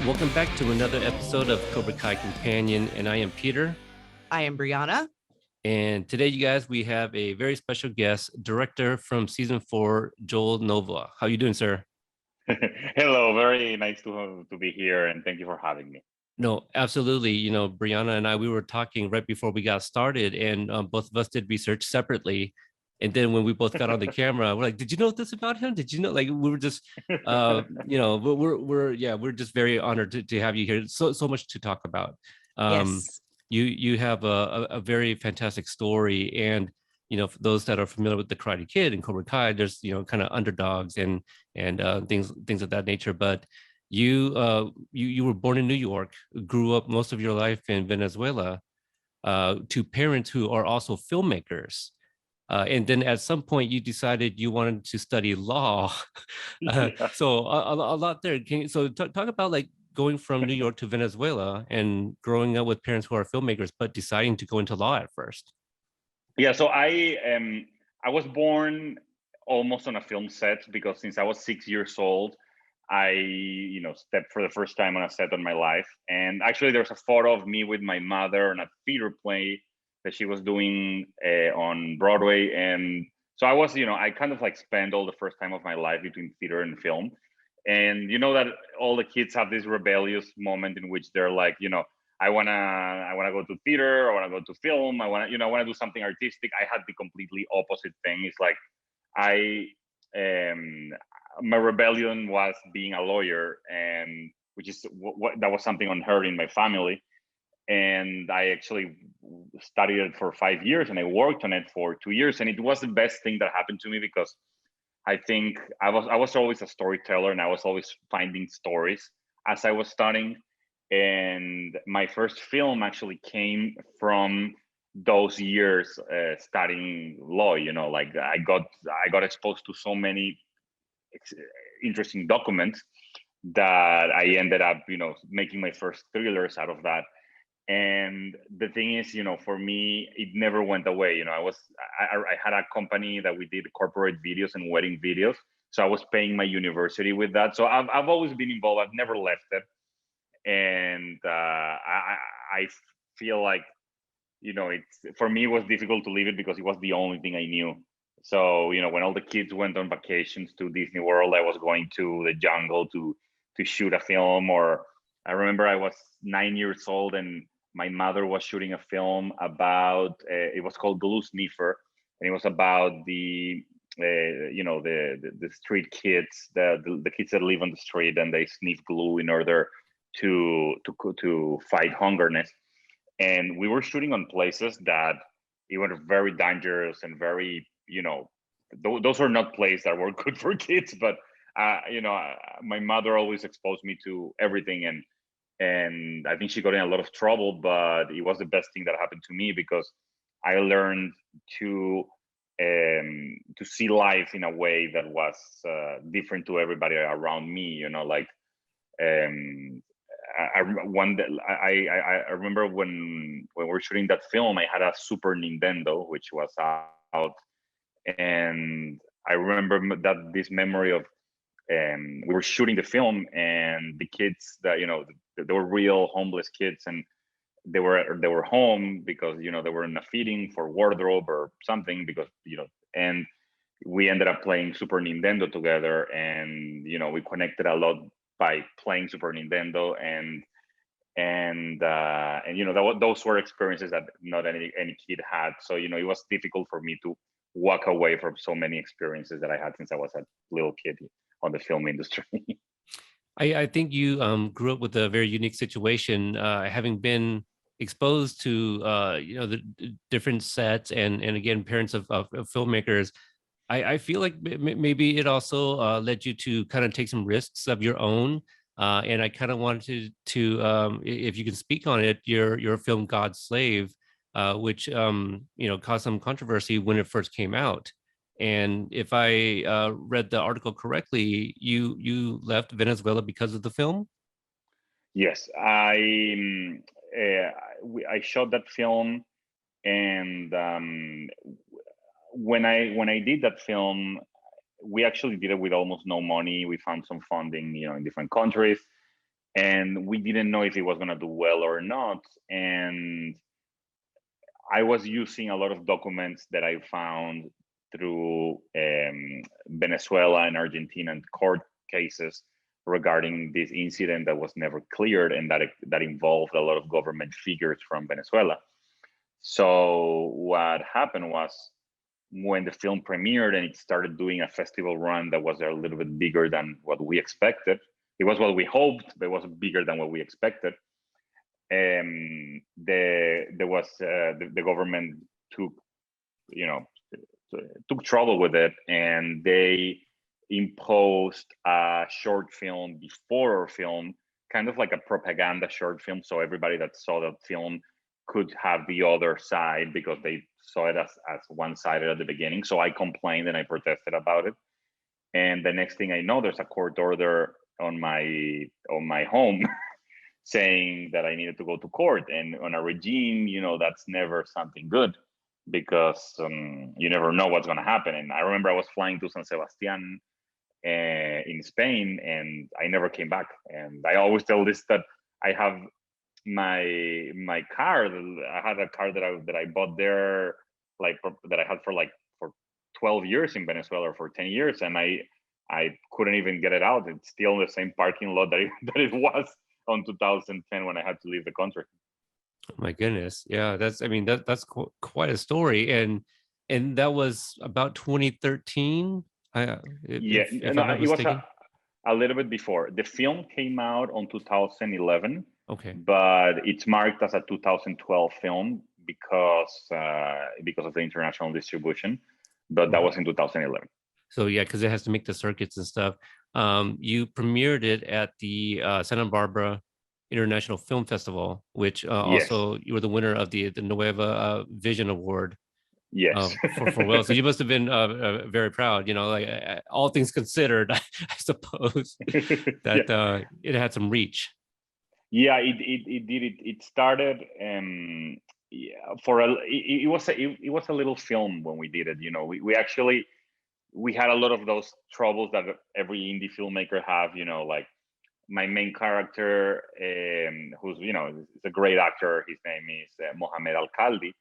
Welcome back to another episode of Cobra Kai Kompanion, and I am Peter. I am Brihana. And today, you guys, we have a very special guest, director from season 4, Joel Novoa. How you doing, sir? Hello, very nice to be here, and thank you for having me. No, absolutely. Brianna and I, we were talking right before we got started, and both of us did research separately. And then when we both got on the camera, we're like, "Did you know this about him? Did you know?" Like, we were just, we're just very honored to have you here. So much to talk about. Yes. You have a very fantastic story, and for those that are familiar with the Karate Kid and Cobra Kai, there's kind of underdogs and things of that nature, but you were born in New York, grew up most of your life in Venezuela, to parents who are also filmmakers. And then at some point you decided you wanted to study law. Yeah. So a lot there. Talk about like going from New York to Venezuela and growing up with parents who are filmmakers, but deciding to go into law at first. Yeah, so I was born almost on a film set because since I was 6 years old, I stepped for the first time on a set on my life. And actually, there's a photo of me with my mother on a theater play that she was doing on Broadway. And so I was, I kind of like spent all the first time of my life between theater and film. And you know that all the kids have this rebellious moment in which they're like, I wanna go to theater, I wanna go to film, I wanna do something artistic. I had the completely opposite thing. It's like I um my rebellion was being a lawyer, and which is what that was something unheard in my family. And I actually studied it for 5 years, and I worked on it for 2 years, and it was the best thing that happened to me because I think I was always a storyteller, and I was always finding stories as I was studying. And my first film actually came from those years studying law. Like I got exposed to so many ex- interesting documents that I ended up making my first thrillers out of that. And the thing is, for me, it never went away. I had a company that we did corporate videos and wedding videos, so I was paying my university with that. So I've always been involved. I've never left it. And I feel like it's, for me, it was difficult to leave it because it was the only thing I knew. So when all the kids went on vacations to Disney World, I was going to the jungle to shoot a film. Or I remember I was 9 years old, and my mother was shooting a film about it was called Glue Sniffer, and it was about the street kids, the kids that live on the street and they sniff glue in order to fight hungerness. And we were shooting on places that it were very dangerous and very those were not places that were good for kids. But my mother always exposed me to everything, and I think she got in a lot of trouble, but it was the best thing that happened to me because I learned to see life in a way that was different to everybody around me. Like I remember when we were shooting that film, I had a Super Nintendo, which was out, and I remember that this memory of we were shooting the film, and the kids that they were real homeless kids, and they were home because they were in a feeding for wardrobe or something because and we ended up playing Super Nintendo together, and we connected a lot by playing Super Nintendo. And those were experiences that not any kid had. So it was difficult for me to walk away from so many experiences that I had since I was a little kid on the film industry. I think you grew up with a very unique situation, having been exposed to the different sets and again parents of filmmakers. I feel like maybe it also led you to kind of take some risks of your own. And I kind of wanted if you can speak on it, your film God's Slave, which caused some controversy when it first came out. And if I read the article correctly, you left Venezuela because of the film. Yes, I shot that film, and when I did that film, we actually did it with almost no money. We found some funding, in different countries, and we didn't know if it was going to do well or not. And I was using a lot of documents that I found through Venezuela and Argentina court cases regarding this incident that was never cleared, and that involved a lot of government figures from Venezuela. So what happened was, when the film premiered and it started doing a festival run that was a little bit bigger than what we expected, it was what we hoped, but it was bigger than what we expected. The government took trouble with it, and they imposed a short film before our film, kind of like a propaganda short film, so everybody that saw that film could have the other side, because they saw it as one-sided at the beginning. So I complained and I protested about it, and the next thing I know, there's a court order on my home saying that I needed to go to court. And on a regime, that's never something good, because you never know what's going to happen. And I remember I was flying to San Sebastian in Spain, and I never came back. And I always tell this, that I have my car. I had a car that I bought there, that I had for 12 years in Venezuela, or for 10 years, and I couldn't even get it out. It's still in the same parking lot that it was on 2010 when I had to leave the country. Oh my goodness. Yeah, that's quite a story. And that was about 2013. If I'm not it was mistaken. a little bit before. The film came out on 2011. Okay. But it's marked as a 2012 film because of the international distribution. But that was in 2011. So yeah, because it has to make the circuits and stuff. You premiered it at the Santa Barbara International Film Festival, which Yes. also you were the winner of the Novoa Vision Award. Yes. For Will. So you must have been very proud, all things considered, I suppose, that it had some reach. Yeah, it did. It started it was a little film when we did it. We had a lot of those troubles that every indie filmmaker have. Like my main character, who's is a great actor. His name is Mohamed Alcaldi.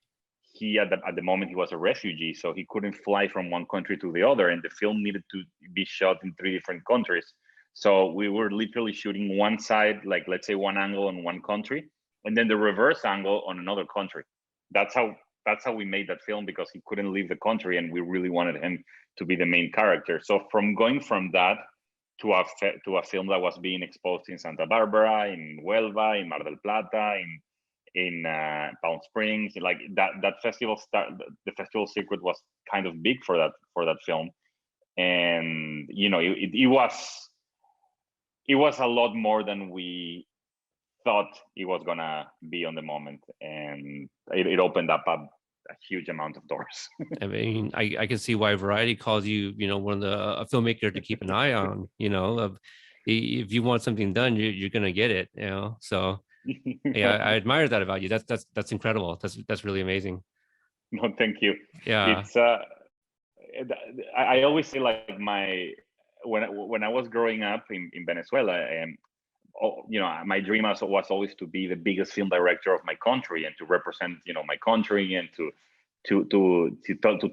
He at the moment he was a refugee, so he couldn't fly from one country to the other, and the film needed to be shot in 3 different countries. So we were literally shooting one side, like let's say one angle on one country, and then the reverse angle on another country. That's how we made that film, because he couldn't leave the country, and we really wanted him to be the main character. So going from that to a film that was being exposed in Santa Barbara, in Huelva, in Mar del Plata, in Palm Springs, like that festival the festival circuit was kind of big for that film, and it was a lot more than we thought it was gonna be on the moment, and it opened up a huge amount of doors. I mean, I can see why Variety calls you, one of a filmmaker to keep an eye on. If you want something done, you're gonna get it. So yeah, I admire that about you. That's incredible. That's really amazing. No, thank you. Yeah. It's I always say, like, when I was growing up in Venezuela, and my dream was always to be the biggest film director of my country, and to represent my country, and to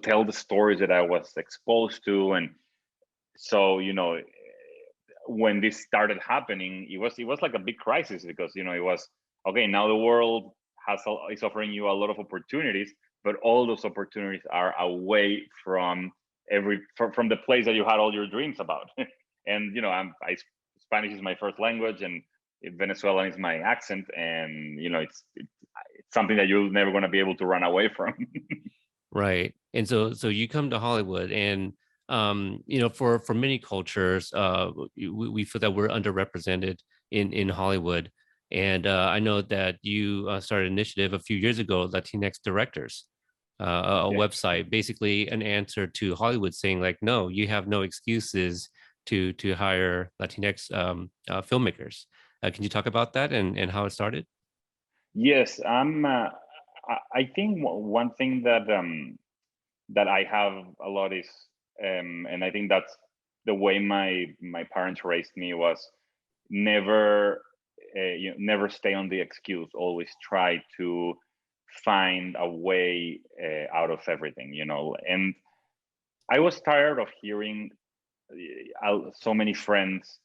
tell the stories that I was exposed to. And so when this started happening, it was like a big crisis, because it was okay. Now the world is offering you a lot of opportunities, but all those opportunities are away from the place that you had all your dreams about. And Spanish is my first language, and Venezuelan is my accent, and it's something that you're never going to be able to run away from. Right. And so you come to Hollywood, and for many cultures, we feel that we're underrepresented in Hollywood. And I know that you started an initiative a few years ago, Latinx Directors, a website, basically an answer to Hollywood saying, like, no, you have no excuses to hire Latinx filmmakers. Can you talk about that and how it started? Yes, I think one thing that I have a lot is, and I think that's the way my parents raised me, was never never stay on the excuse. Always try to find a way out of everything, And I was tired of hearing so many friends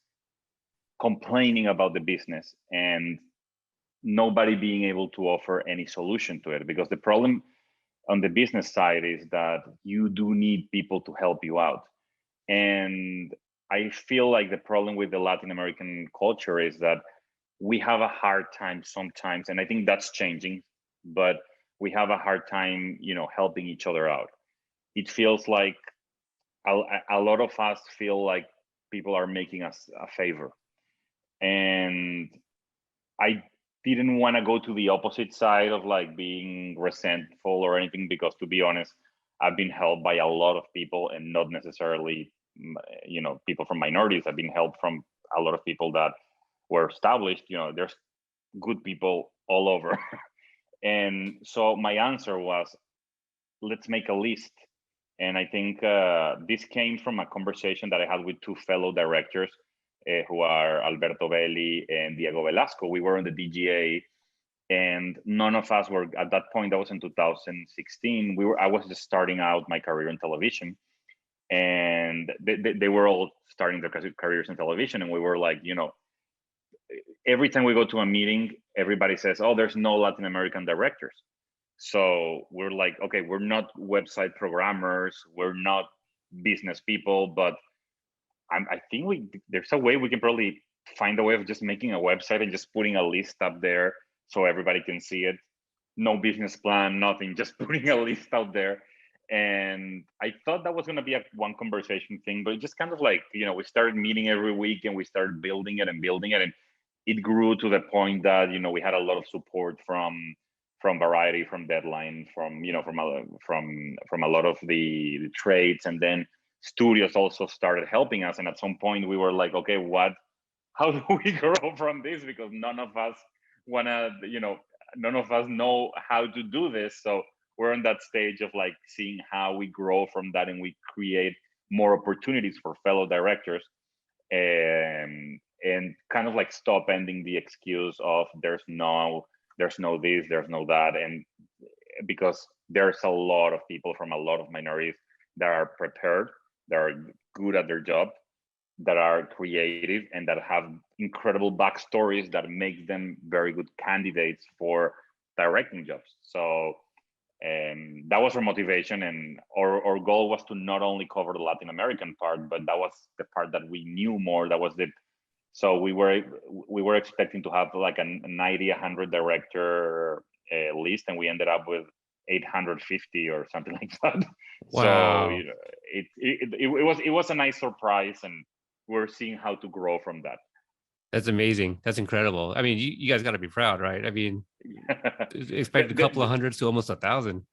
complaining about the business and nobody being able to offer any solution to it, because the problem on the business side is that you do need people to help you out. And I feel like the problem with the Latin American culture is that we have a hard time sometimes, and I think that's changing, but we have a hard time, helping each other out. It feels like a lot of us feel like people are making us a favor. And I didn't want to go to the opposite side of like being resentful or anything, because to be honest, I've been helped by a lot of people, and not necessarily, people from minorities. I've been helped from a lot of people that were established. There's good people all over. And so my answer was, let's make a list. And I think this came from a conversation that I had with two fellow directors who are Alberto Belli and Diego Velasco. We were on the DGA, and none of us were at that point. That was in 2016. I was just starting out my career in television, and they were all starting their careers in television. And we were like, every time we go to a meeting, everybody says, "Oh, there's no Latin American directors." So we're like, okay, we're not website programmers, we're not business people, but I think there's a way we can probably find a way of just making a website and just putting a list up there so everybody can see it. No business plan, nothing, just putting a list out there. And I thought that was going to be a one conversation thing, but it just kind of like, we started meeting every week and we started building it. And it grew to the point that, we had a lot of support from Variety, from Deadline, from a lot of the trades. And then studios also started helping us. And at some point we were like, okay, how do we grow from this? Because none of us know how to do this. So we're in that stage of like seeing how we grow from that, and we create more opportunities for fellow directors, and kind of like stop ending the excuse of there's no this, there's no that. And because there's a lot of people from a lot of minorities that are prepared, that are good at their job, that are creative, and that have incredible backstories that make them very good candidates for directing jobs. So that was our motivation, and our goal was to not only cover the Latin American part, but that was the part that we knew more. So we were expecting to have like a 90, 100 director list, and we ended up with 850 or something like that. Wow. So it was a nice surprise, and we're seeing how to grow from that. That's amazing. That's incredible. I mean, you guys got to be proud, right? I mean, expect a couple of hundreds to almost 1,000.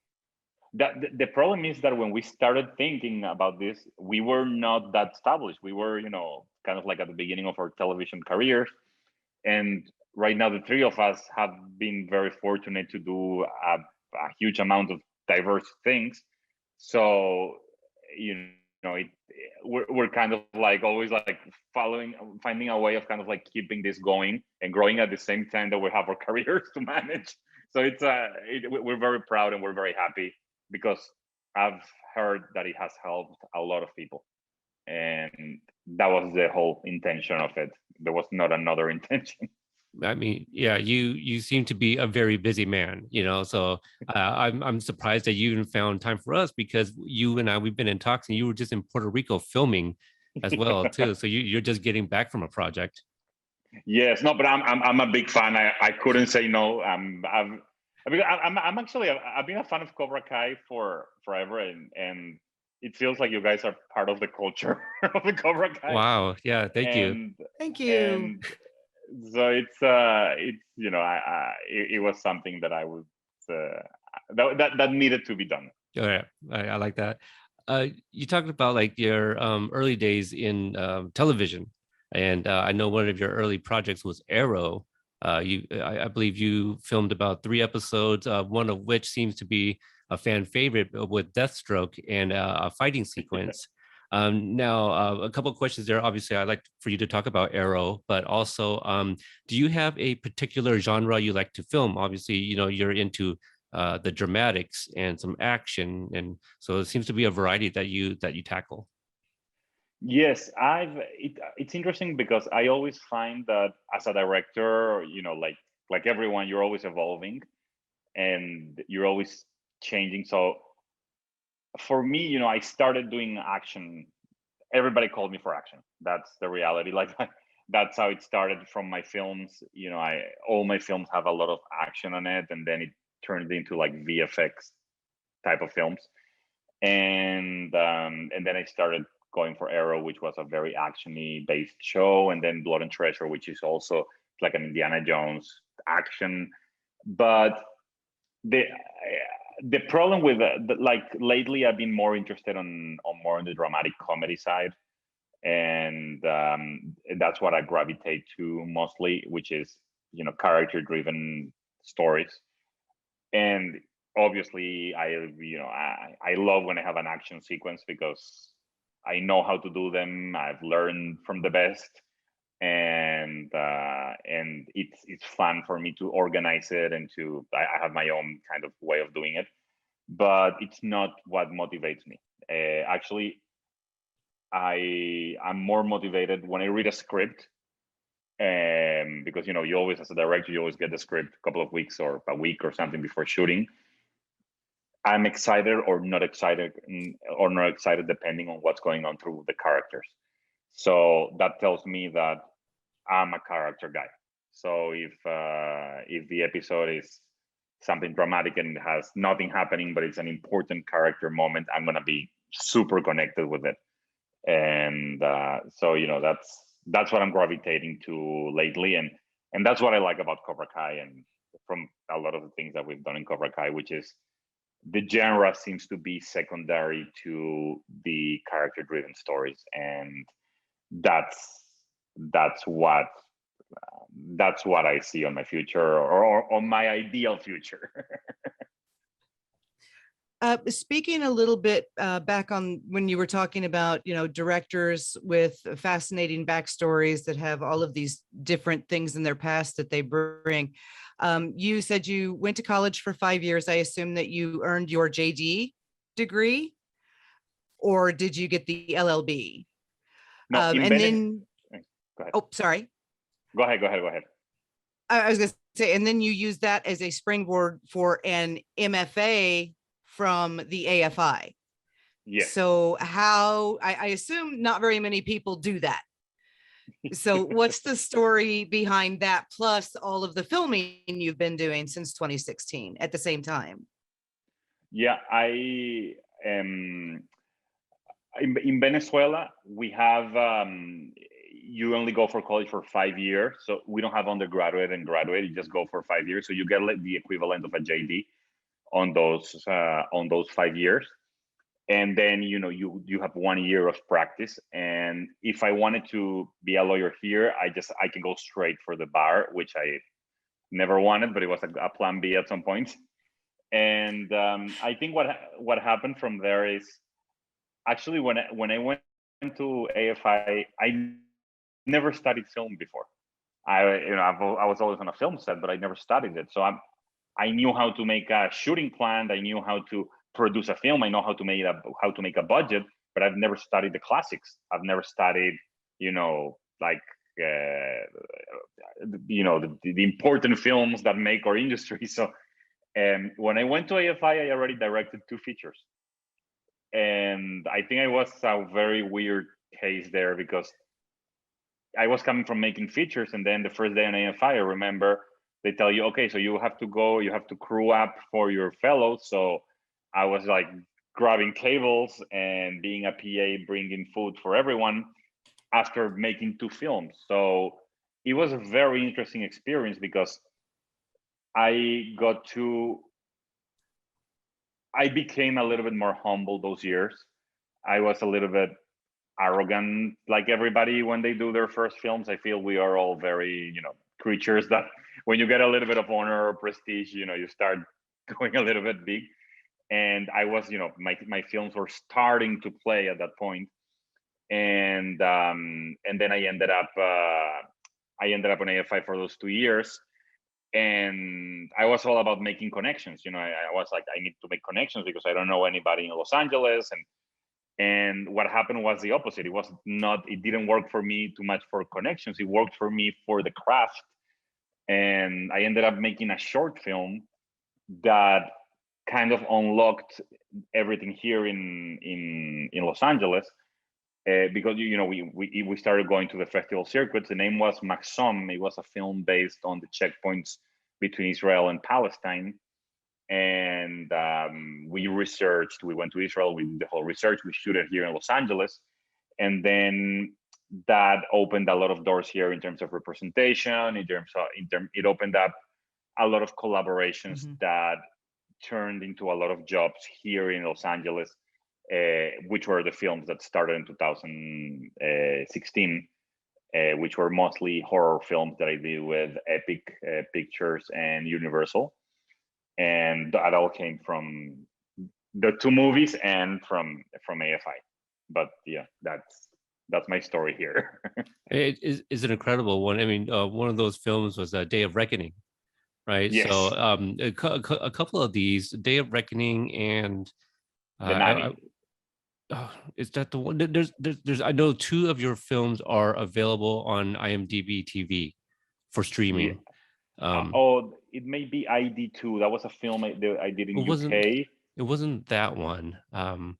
The problem is that when we started thinking about this, we were not that established. We were, kind of like at the beginning of our television careers. And right now, the three of us have been very fortunate to do a huge amount of diverse things. So, we're kind of like always like finding a way of kind of like keeping this going and growing at the same time that we have our careers to manage. So we're very proud and we're very happy, because I've heard that it has helped a lot of people, and that was the whole intention of it. There was not another intention. I mean, yeah, you seem to be a very busy man, so I'm surprised that you even found time for us, because you and I, we've been in talks, and you were just in Puerto Rico filming as well too. So you're just getting back from a project. Yes, no, but I'm a big fan. I couldn't say no. I've been a fan of Cobra Kai for forever, and it feels like you guys are part of the culture of the Cobra Kai. Wow. Yeah. Thank you. Thank you. And so it's it was something that I was that needed to be done. Oh, yeah, I like that. You talked about like your early days in television, and I know one of your early projects was Arrow. I believe you filmed about 3 episodes, one of which seems to be a fan favorite with Deathstroke and a fighting sequence. Now, a couple of questions there. Obviously, I'd like for you to talk about Arrow, but also, do you have a particular genre you like to film? Obviously, you're into the dramatics and some action, and so it seems to be a variety that you tackle. Yes, it's interesting because I always find that as a director, like everyone, you're always evolving and you're always changing. So for me, I started doing action. Everybody called me for action. That's the reality. Like that's how it started from my films. I all my films have a lot of action on it, and then it turned into like VFX type of films. And then I started going for Arrow, which was a very actiony based show, and then Blood and Treasure, which is also like an Indiana Jones action. But the the problem with like lately, I've been more interested on more on the dramatic comedy side, and that's what I gravitate to mostly, which is character driven stories. And obviously I love when I have an action sequence because I know how to do them. I've learned from the best, and it's fun for me to organize it, and I have my own kind of way of doing it, but it's not what motivates me. Actually, I'm more motivated when I read a script, because you always, as a director, you always get the script a couple of weeks or a week or something before shooting. I'm excited or not excited depending on what's going on through the characters. So that tells me that I'm a character guy. So if the episode is something dramatic and it has nothing happening, but it's an important character moment, I'm gonna be super connected with it. And so that's what I'm gravitating to lately, and that's what I like about Cobra Kai, and from a lot of the things that we've done in Cobra Kai, which is the genre seems to be secondary to the character driven stories, and that's that's what that's what I see on my future, or on my ideal future. Speaking a little bit back on when you were talking about, directors with fascinating backstories that have all of these different things in their past that they bring. You said you went to college for 5 years. I assume that you earned your JD degree, or did you get the LLB? No, And then, go ahead. oh, sorry. Go ahead. I was going to say, and then you use that as a springboard for an MFA from the AFI. Yes. So how, I assume not very many people do that. So what's the story behind that, plus all of the filming you've been doing since 2016 at the same time? Yeah, I am in Venezuela. We have you only go for college for 5 years, so we don't have undergraduate and graduate. You just go for 5 years, so you get like the equivalent of a JD on those 5 years, and then you have 1 year of practice. And if I wanted to be a lawyer here, I can go straight for the bar, which I never wanted, but it was a plan B at some point. And I think what happened from there is, actually when I went to AFI, I never studied film before. I was always on a film set, but I never studied it. So I knew how to make a shooting plan. I knew how to produce a film. I know how to make a budget, but I've never studied the classics. I've never studied, like the important films that make our industry. So when I went to AFI, I already directed 2 features, and I think I was a very weird case there because I was coming from making features, and then the first day on AFI, I remember they tell you, okay, so you have to crew up for your fellows. So I was like grabbing cables and being a PA, bringing food for everyone after making 2 films. So it was a very interesting experience because I became a little bit more humble those years. I was a little bit arrogant, like everybody when they do their first films. I feel we are all very, creatures that when you get a little bit of honor or prestige, you start going a little bit big. And I was, my films were starting to play at that point. and then I ended up on AFI for those 2 years. And I was all about making connections. I was like, I need to make connections because I don't know anybody in Los Angeles. And what happened was the opposite. It didn't work for me too much for connections. It worked for me for the craft. And I ended up making a short film that kind of unlocked everything here in Los Angeles. Because we started going to the festival circuits. The name was Maxom. It was a film based on the checkpoints between Israel and Palestine. And we researched. We went to Israel. We did the whole research. We shoot it here in Los Angeles, and then that opened a lot of doors here in terms of representation. It opened up a lot of collaborations that turned into a lot of jobs here in Los Angeles. Which were the films that started in 2016, which were mostly horror films that I did with Epic Pictures and Universal. And that all came from the two movies and from AFI. But yeah, that's my story here. It is an incredible one. I mean, one of those films was Day of Reckoning, right? Yes. So a couple of these, Day of Reckoning and The Nanny. Is that the one? There's I know two of your films are available on IMDb TV for streaming. Yeah. It may be ID2. That was a film I did in UK. It wasn't that one. I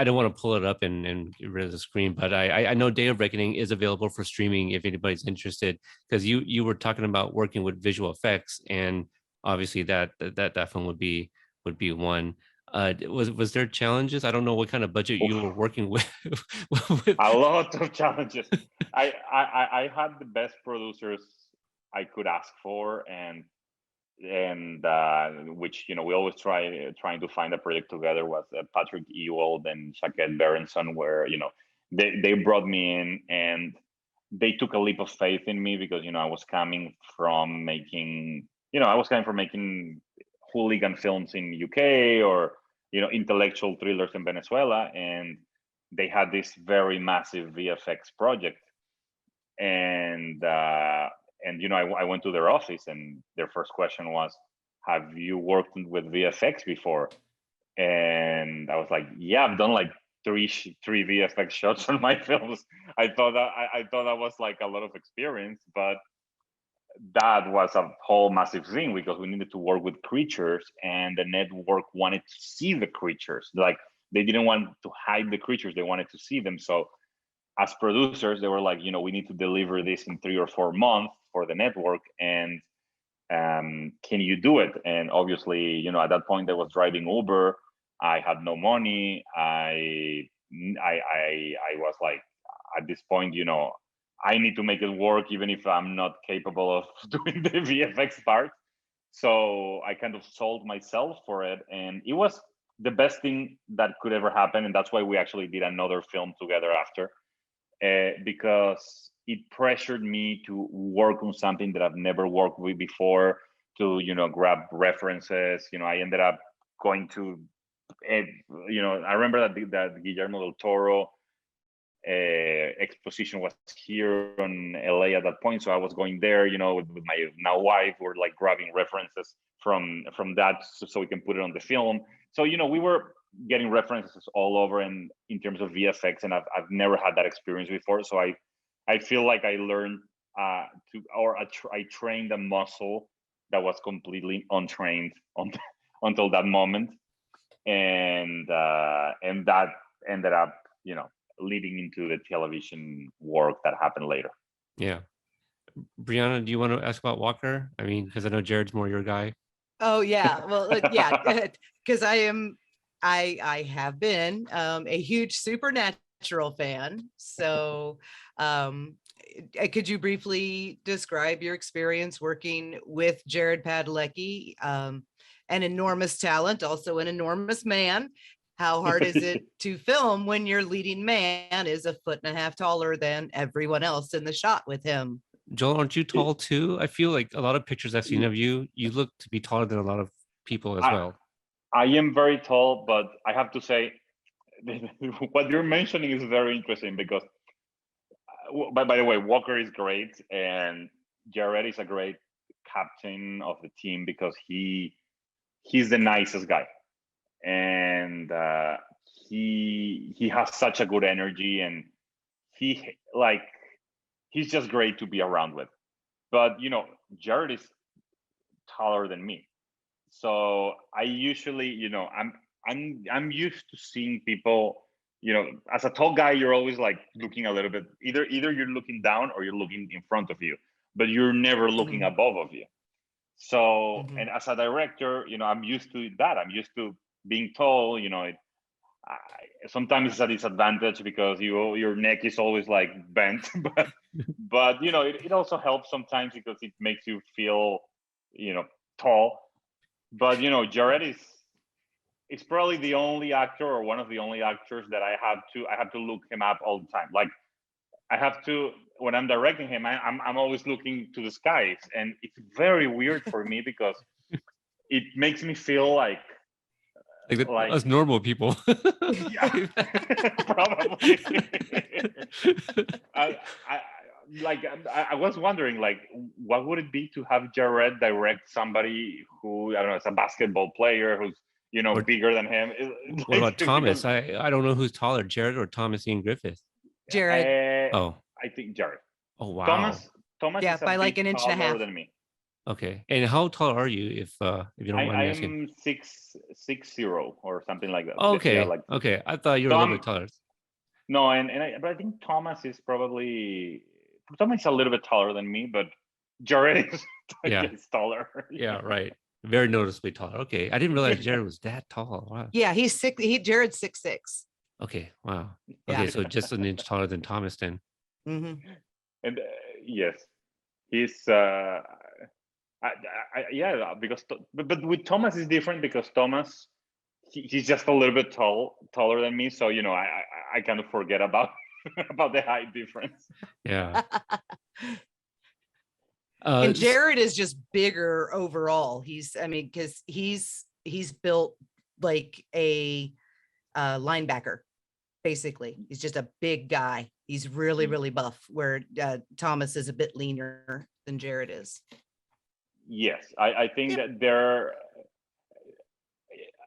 don't want to pull it up and get rid of the screen, but I know Day of Reckoning is available for streaming if anybody's interested, because you were talking about working with visual effects, and obviously that film would be one. Was there challenges? I don't know what kind of budget you were working with. A lot of challenges. I had the best producers I could ask for, and which we always trying to find a project together was Patrick Ewald and Shaquette Berenson, where they brought me in and they took a leap of faith in me, because I was coming from making hooligan films in UK, or intellectual thrillers in Venezuela, and they had this very massive VFX project. And I went to their office, and their first question was, have you worked with VFX before? And I was like, yeah, I've done like three VFX shots on my films. I thought that was like a lot of experience, but that was a whole massive thing, because we needed to work with creatures, and the network wanted to see the creatures. Like, they didn't want to hide the creatures, they wanted to see them. So as producers, they were like, we need to deliver this in 3 or 4 months for the network, and can you do it? And obviously, at that point I was driving Uber. I had no money. I was like, at this point, I need to make it work, even if I'm not capable of doing the VFX part. So I kind of sold myself for it, and it was the best thing that could ever happen. And that's why we actually did another film together after, because it pressured me to work on something that I've never worked with before, to grab references. I ended up going to, I remember that Guillermo del Toro exposition was here in LA at that point, so I was going there, with my now wife. We're like grabbing references from that, so we can put it on the film. So we were getting references all over, and in terms of VFX, and I've never had that experience before. So I feel like I learned I trained a muscle that was completely untrained until that moment, and that ended up leading into the television work that happened later. Yeah. Brihana, do you want to ask about Walker? I mean, because I know Jared's more your guy. Oh yeah, well yeah, because I have been a huge Supernatural fan. So could you briefly describe your experience working with Jared Padalecki, an enormous talent, also an enormous man? How hard is it to film when your leading man is 1.5 feet taller than everyone else in the shot with him? Joel, aren't you tall too? I feel like a lot of pictures I've seen of you look to be taller than a lot of people as well. I am very tall, but I have to say, what you're mentioning is very interesting because, by the way, Walker is great, and Jared is a great captain of the team because he's the nicest guy, and he has such a good energy, and he like he's just great to be around with. But Jared is taller than me, so I usually, I'm used to seeing people, as a tall guy, you're always like looking a little bit, either you're looking down or you're looking in front of you, but you're never looking above of you. So, and as a director, I'm used to that. I'm used to being tall. Sometimes it's a disadvantage because your neck is always like bent, but it also helps sometimes because it makes you feel tall. But Jared is probably the only actor, or one of the only actors, that I have to look him up all the time. Like, I have to, when I'm directing him, I'm always looking to the skies, and it's very weird for me because it makes me feel like us normal people. Yeah, probably. I was wondering, like, what would it be to have Jared direct somebody who, I don't know, is a basketball player who's Or- bigger than him? What about Thomas? I don't know who's taller, Jared or Thomas Ian Griffith. Jared. I think Jared. Oh wow. Thomas Yeah, is a by like bit an inch and a taller half. than me. Okay. And how tall are you, if you don't mind me asking? I'm 6'0" or something like that. Okay. Yeah, like, okay. I thought you were a little bit taller. no, but I think Thomas is a little bit taller than me, but Jared is taller. Yeah, right. Very noticeably taller. Okay. I didn't realize Jared was that tall. Wow. Yeah, Jared's 6'6". Okay. Wow. Yeah. Okay. So just an inch taller than Thomas then. Mm-hmm. And yes, he's because but with Thomas is different because Thomas he's just a little bit taller than me, so I kind of forget about about the height difference. Yeah. And Jared is just bigger overall. Because he's built like a linebacker, basically. He's just a big guy. He's really, really buff, where Thomas is a bit leaner than Jared is. Yes, I think that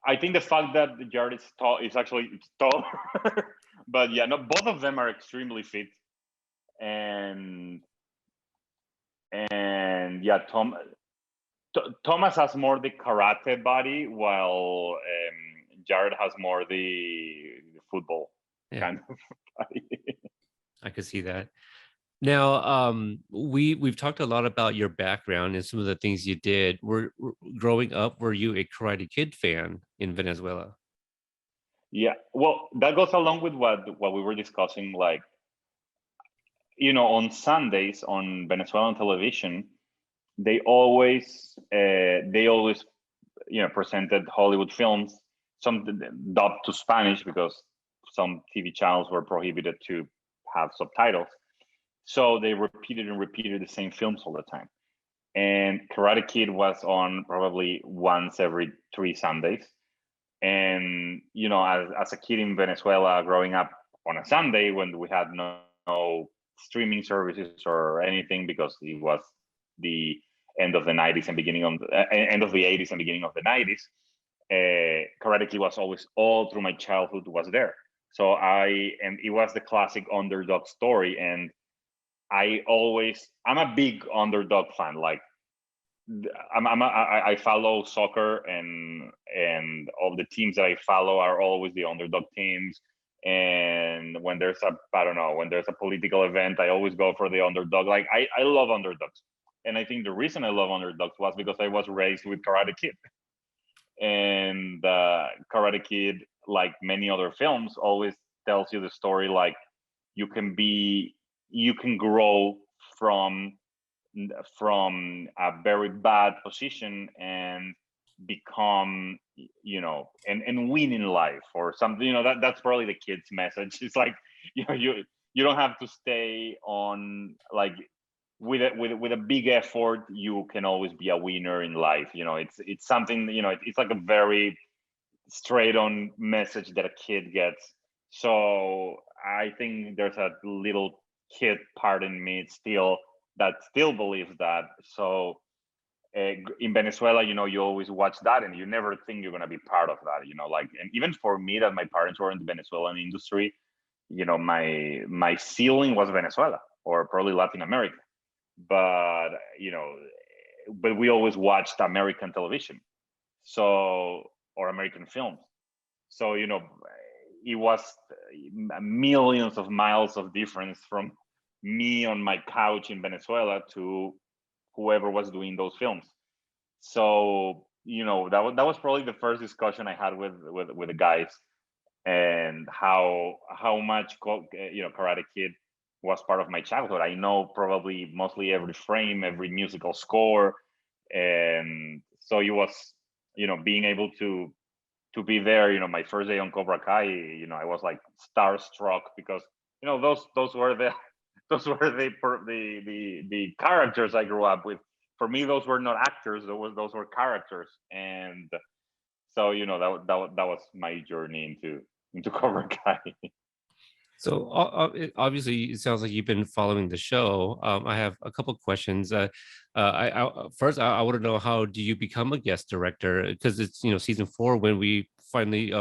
I think the fact that Jared is tall is actually taller, but yeah, no, both of them are extremely fit, and yeah, Thomas has more the karate body, while Jared has more the football kind of body. I could see that. Now, we've talked a lot about your background and some of the things you did. Growing up, were you a Karate Kid fan in Venezuela? Yeah, well, that goes along with what we were discussing. Like, on Sundays on Venezuelan television, they always presented Hollywood films, some dubbed to Spanish because some TV channels were prohibited to have subtitles. So they repeated and repeated the same films all the time. And Karate Kid was on probably once every 3 Sundays. And, as a kid in Venezuela growing up on a Sunday when we had no streaming services or anything, because it was the end of the 90s and end of the 80s and beginning of the 90s, Karate Kid was always, all through my childhood, was there. So it was the classic underdog story. And I'm a big underdog fan. Like, I follow soccer, and all the teams that I follow are always the underdog teams. And when there's a political event, I always go for the underdog. Like, I love underdogs. And I think the reason I love underdogs was because I was raised with Karate Kid. And Karate Kid, like many other films, always tells you the story like you can grow from a very bad position and become, and win in life or something. That's probably the kid's message. It's like, you don't have to stay on, like, with a big effort. You can always be a winner in life. It's something, it's like a very straight on message that a kid gets So I think there's a little kid part in me still that still believes that. So in Venezuela, you always watch that and you never think you're going to be part of that, like, and even for me that my parents were in the Venezuelan industry, my ceiling was Venezuela or probably Latin America. But, but we always watched American television. So, or American films. So, it was millions of miles of difference from me on my couch in Venezuela to whoever was doing those films. So that was probably the first discussion I had with the guys, and how much Karate Kid was part of my childhood. I know probably mostly every frame, every musical score, and so it was being able to be there. My first day on Cobra Kai, I was like starstruck because those were the those were the characters I grew up with. For me, those were not actors; those were characters, and so that was my journey into Cobra Kai. So obviously, it sounds like you've been following the show. I have a couple questions. First, I want to know, how do you become a guest director? Because it's season 4 when we finally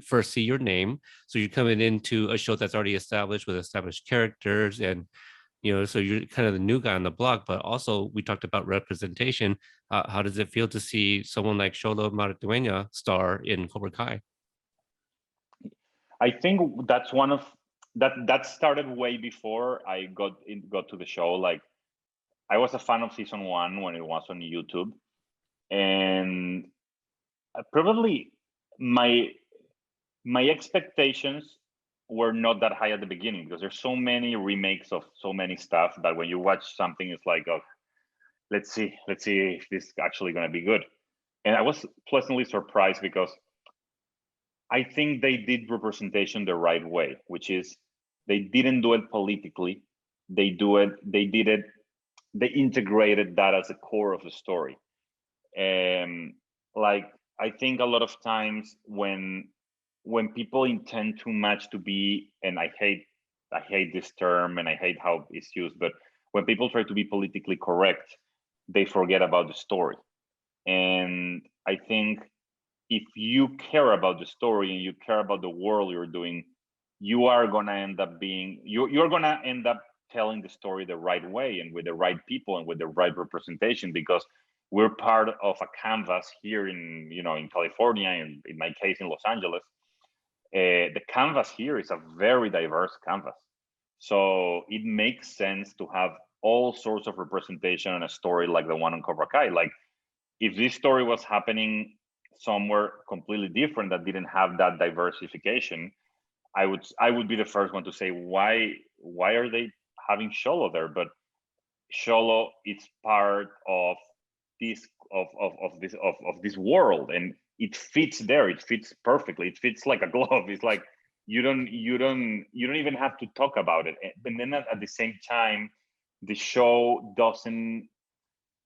first see your name. So you're coming into a show that's already established with established characters, and so you're kind of the new guy on the block. But also, we talked about representation. How does it feel to see someone like Xolo Maridueña star in Cobra Kai? I think that's one of that started way before I got to the show. Like, I was a fan of season 1 when it was on YouTube, and probably my expectations were not that high at the beginning, because there's so many remakes of so many stuff that when you watch something, it's like, oh, let's see if this is actually going to be good. And I was pleasantly surprised, because I think they did representation the right way, which is they didn't do it politically. They integrated that as a core of the story. And like, I think a lot of times when people intend too much to be, and I hate this term and I hate how it's used, but when people try to be politically correct, they forget about the story. And I think if you care about the story and you care about the world you're doing, you are going to end up being, you're going to end up telling the story the right way and with the right people and with the right representation, because we're part of a canvas here in California, and in my case in Los Angeles. The canvas here is a very diverse canvas, so it makes sense to have all sorts of representation in a story like the one on Cobra Kai. Like, if this story was happening somewhere completely different that didn't have that diversification, I would be the first one to say, why are they having Xolo there? But Xolo is part of this this world, and it fits there. It fits perfectly. It fits like a glove. It's like you don't even have to talk about it. And then at the same time, the show doesn't.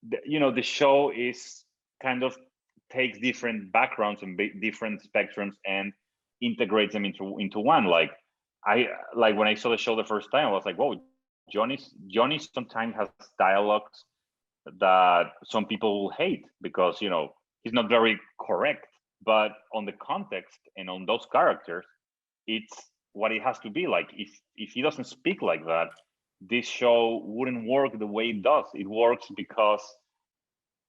The show is kind of takes different backgrounds and different spectrums and integrates them into one. Like, when I saw the show the first time, I was like, whoa, Johnny sometimes has dialogues that some people will hate, because he's not very correct, but on the context and on those characters, it's what it has to be. Like, if he doesn't speak like that, this show wouldn't work the way it does. It works because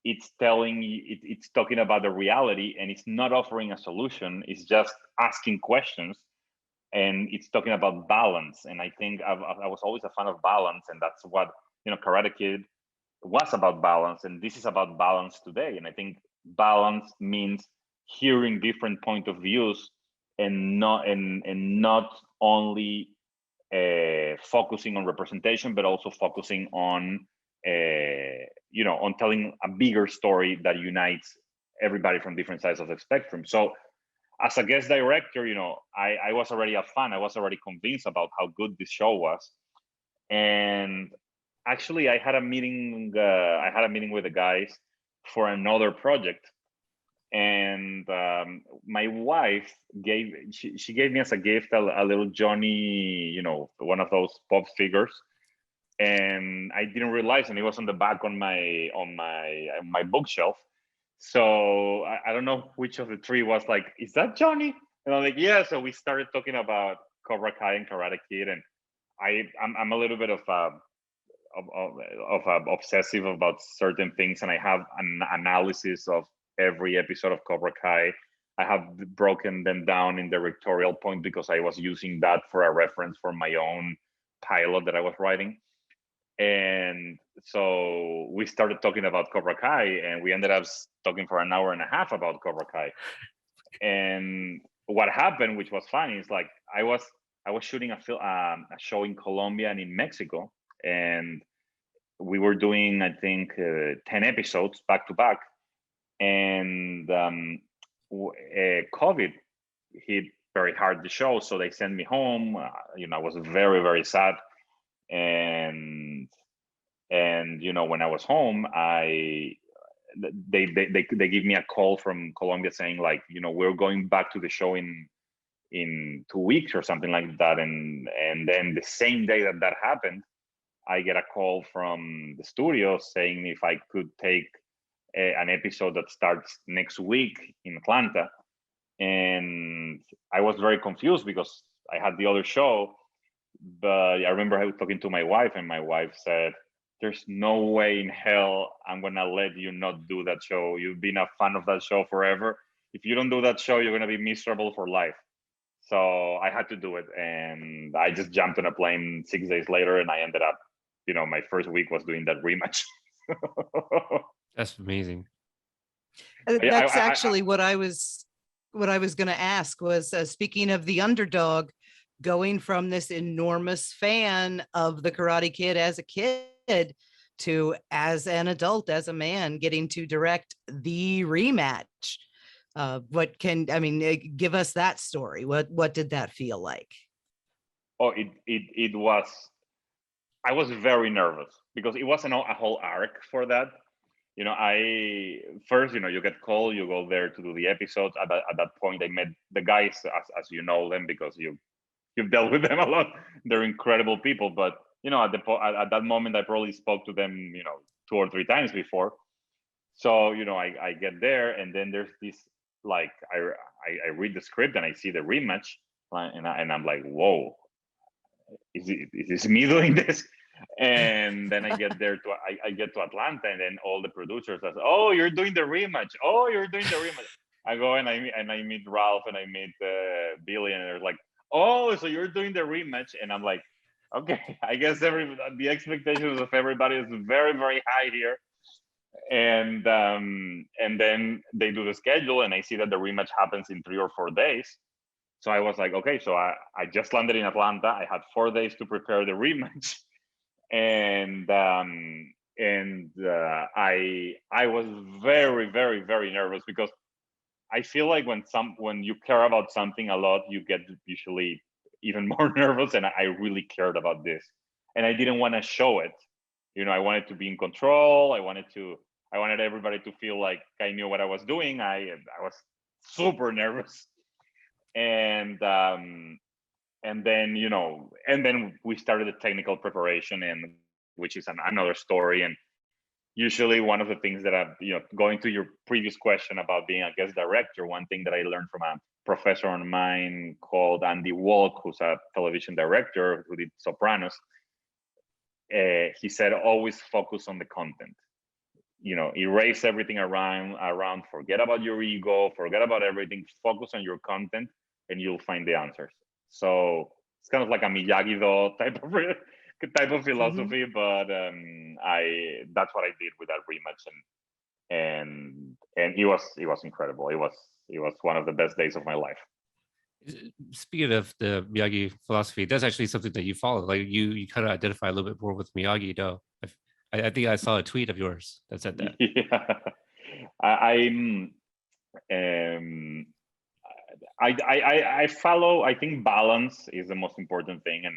it's talking about the reality, and it's not offering a solution. It's just asking questions, and it's talking about balance. And I think I was always a fan of balance, and that's what Karate Kid was about, balance, and this is about balance today. And I think balance means hearing different point of views, and not only focusing on representation, but also focusing on on telling a bigger story that unites everybody from different sides of the spectrum. So as a guest director, I was already a fan. I was already convinced about how good this show was. And actually, I had a meeting with the guys for another project, And my wife she gave me as a gift a little Johnny, one of those pop figures, and I didn't realize, and it was on the back on my bookshelf. So I don't know which of the three was like, is that Johnny? And I'm like, yeah. So we started talking about Cobra Kai and Karate Kid, and I'm a little bit of obsessive about certain things, and I have an analysis of every episode of Cobra Kai. I have broken them down in directorial point because I was using that for a reference for my own pilot that I was writing. And so we started talking about Cobra Kai, and we ended up talking for an hour and a half about Cobra Kai. And what happened, which was funny, is like I was shooting a show in Colombia and in Mexico, and we were doing, I think, 10 episodes back to back, and COVID hit very hard the show, so they sent me home. I was very, very sad, and when I was home, they give me a call from Colombia saying, like, we're going back to the show in 2 weeks or something like that, and then the same day that happened, I get a call from the studio saying if I could take an episode that starts next week in Atlanta. And I was very confused because I had the other show, but I remember I was talking to my wife, and my wife said, there's no way in hell I'm going to let you not do that show. You've been a fan of that show forever. If you don't do that show, you're going to be miserable for life. So I had to do it. And I just jumped on a plane 6 days later, and I ended up, my first week was doing that rematch. That's amazing. That's actually what I was going to ask was, speaking of the underdog, going from this enormous fan of the Karate Kid as a kid to, as an adult, as a man, getting to direct the rematch. Give us that story. What did that feel like? Oh, it was, I was very nervous because it wasn't a whole arc for that. I first, you get called, you go there to do the episodes. At that point, I met the guys as you know them because you've dealt with them a lot. They're incredible people, but at that moment, I probably spoke to them 2 or 3 times before. So I get there, and then there's this, like, I read the script and I see the rematch, and I'm like, whoa, is this me doing this? And then I get there I get to Atlanta, and then all the producers are, oh, you're doing the rematch. Oh, you're doing the rematch. I go and I meet Ralph, and I meet Billy, and they're like, oh, so you're doing the rematch. And I'm like, okay, I guess the expectations of everybody is very, very high here. And then they do the schedule, and I see that the rematch happens in 3 or 4 days. So I was like, okay, so I just landed in Atlanta. I had 4 days to prepare the rematch. And I was very, very, very nervous because I feel like when you care about something a lot, you get usually even more nervous. And I really cared about this, and I didn't want to show it. I wanted to be in control. I wanted everybody to feel like I knew what I was doing. I was super nervous, and then we started the technical preparation, and which is another story. And usually one of the things that going to your previous question about being a guest director, one thing that I learned from a professor of mine called Andy Walk, who's a television director who did Sopranos, he said, always focus on the content. Erase everything around, forget about your ego, forget about everything, focus on your content, and you'll find the answers. So it's kind of like a Miyagi-Do type of philosophy, but that's what I did with that rematch, and it was incredible. It was one of the best days of my life. Speaking of the Miyagi philosophy, that's actually something that you follow. Like you kind of identify a little bit more with Miyagi-Do. I think I saw a tweet of yours that said that. Yeah, I follow. I think balance is the most important thing, and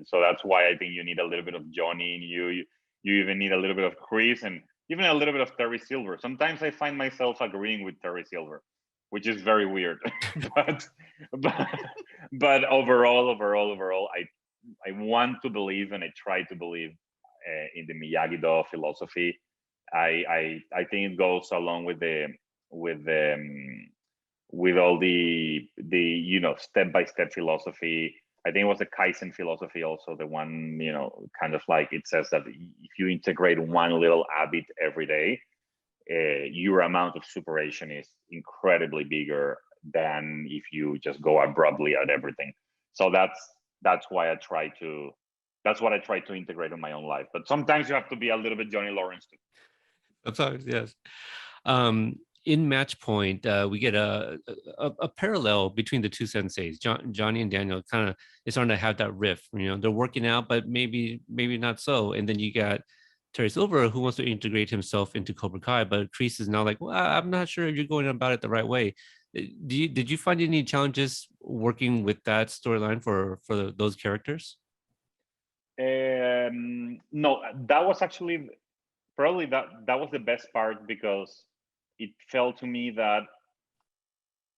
so that's why I think you need a little bit of Johnny in you. You even need a little bit of Chris, and even a little bit of Terry Silver. Sometimes I find myself agreeing with Terry Silver, which is very weird. but, but but overall, I want to believe, and I try to believe in the Miyagi-Do philosophy. I think it goes along with the with the with all the step-by-step philosophy. I think it was the Kaizen philosophy also, the one, kind of like it says that if you integrate one little habit every day, your amount of superation is incredibly bigger than if you just go abruptly at everything. So that's why that's what I try to integrate in my own life. But sometimes you have to be a little bit Johnny Lawrence too. Sometimes, yes. In Match Point, we get a parallel between the two senseis, Johnny and Daniel. Kind of, it's starting to have that riff. They're working out, but maybe not so. And then you got Terry Silver, who wants to integrate himself into Cobra Kai, but Kreese is now like, well, I'm not sure if you're going about it the right way. Did you find any challenges working with that storyline for those characters? No, that was actually probably that was the best part, because it felt to me that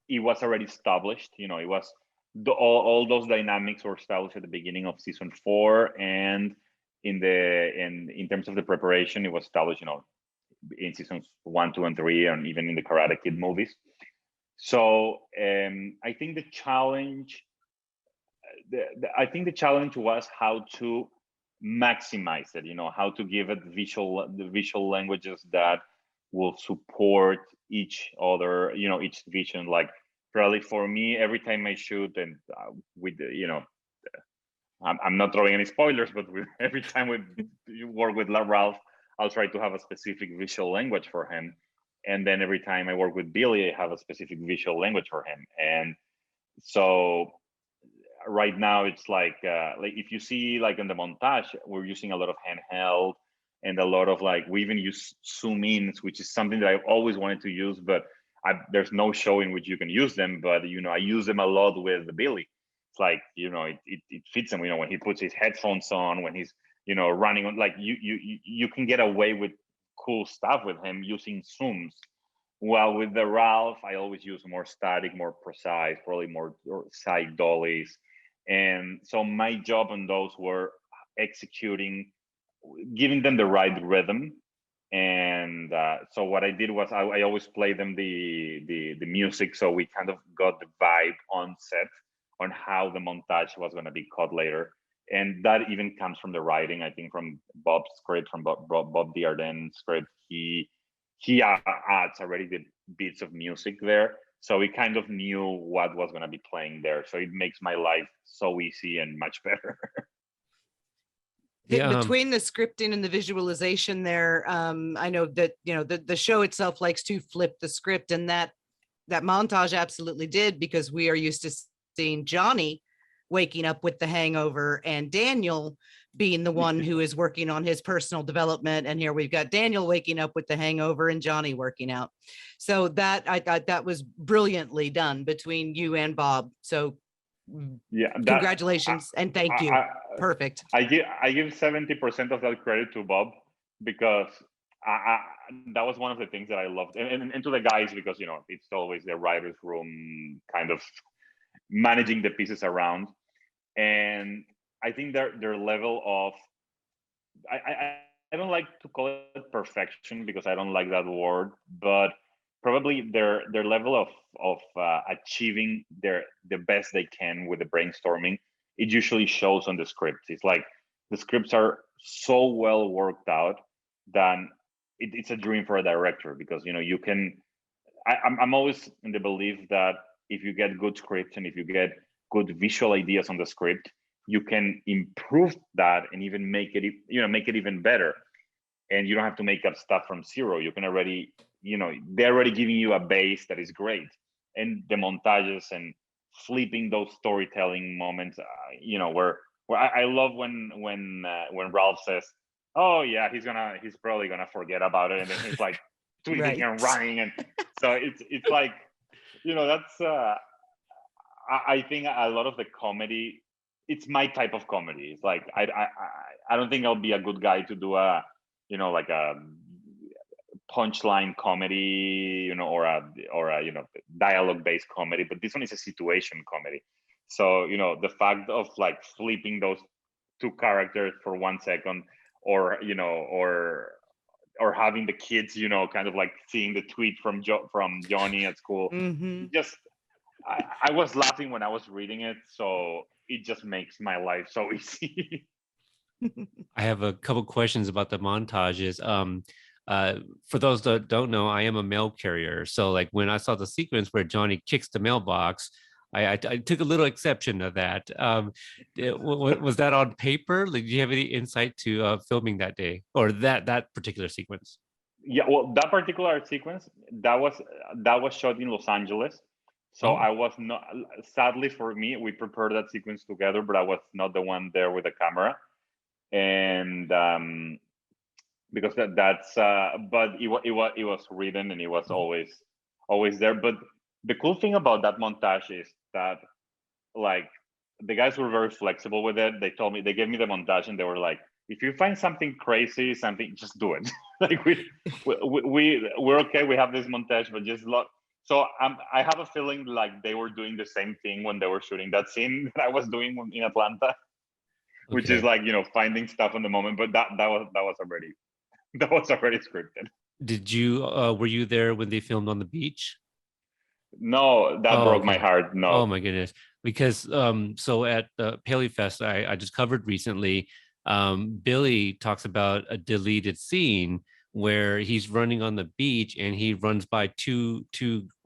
it was already established. It was all those dynamics were established at the beginning of season 4, and in terms of the preparation, it was established, in seasons 1, 2, and 3, and even in the Karate Kid movies. So I think the challenge, was how to maximize it. How to give it the visual languages that will support each other. Each vision. Like, probably for me, every time I shoot, and with I'm not throwing any spoilers, but every time we work with Ralph, I'll try to have a specific visual language for him. And then every time I work with Billy, I have a specific visual language for him. And so right now it's like if you see, like, in the montage, we're using a lot of handheld and a lot of, like, we even use zoom ins, which is something that I've always wanted to use, but there's no show in which you can use them. But I use them a lot with Billy. It's like, it fits him. When he puts his headphones on, when he's running on, like, you can get away with cool stuff with him using zooms. While with the Ralph, I always use more static, more precise, probably more side dollies. And so my job on those were executing, giving them the right rhythm. And so what I did was I always play them the music, so we kind of got the vibe on set on how the montage was going to be cut later. And that even comes from the writing, I think, from Bob's script, from Bob Diarden's script. He adds already the bits of music there, so we kind of knew what was going to be playing there. So it makes my life so easy and much better. Yeah, between the scripting and the visualization there, I know that the show itself likes to flip the script, and that montage absolutely did, because we are used to seeing Johnny waking up with the hangover and Daniel being the one who is working on his personal development. And here we've got Daniel waking up with the hangover and Johnny working out. So that, I thought that was brilliantly done between you and Bob. So yeah, congratulations and thank you. Perfect. I give 70% of that credit to Bob, because that was one of the things that I loved, and to the guys, because it's always the writers' room kind of managing the pieces around. And I think their level of I don't like to call it perfection, because I don't like that word, but probably their level of achieving the best they can with the brainstorming, it usually shows on the scripts. It's like the scripts are so well worked out that it's a dream for a director, because you can. I'm always in the belief that if you get good scripts and if you get good visual ideas on the script, you can improve that and even make it even better. And you don't have to make up stuff from zero. You can already, they're already giving you a base that is great. And the montages and flipping those storytelling moments, where I love when Ralph says, "Oh yeah, he's probably gonna forget about it," and then he's like tweeting Right. and running, and so it's like, that's I think a lot of the comedy, it's my type of comedy. It's like I don't think I'll be a good guy to do a like a punchline comedy, or a dialogue based comedy, but this one is a situation comedy. So the fact of like flipping those two characters for 1 second, or or having the kids, kind of like seeing the tweet from Johnny at school. Mm-hmm. Just I was laughing when I was reading it, so it just makes my life so easy. I have a couple questions about the montages. For those that don't know, I am a mail carrier. So like when I saw the sequence where Johnny kicks the mailbox, I took a little exception of that. Was that on paper? Like, do you have any insight to filming that day or that particular sequence? Yeah, well, that particular sequence that was shot in Los Angeles. So Oh. I was not, sadly for me, we prepared that sequence together, but I was not the one there with the camera. And because that's but it was written, and it was always there. But the cool thing about that montage is that, like, the guys were very flexible with it. They gave me the montage, and they were like, if you find something crazy, just do it. Like we're okay. We have this montage, but just look. So I have a feeling like they were doing the same thing when they were shooting that scene that I was doing in Atlanta, which is like, finding stuff in the moment. But that was already scripted. Did you were you there when they filmed on the beach? No, that broke my heart. No. Oh my goodness. Because so at the Paley Fest I just covered recently, Billy talks about a deleted scene where he's running on the beach and he runs by two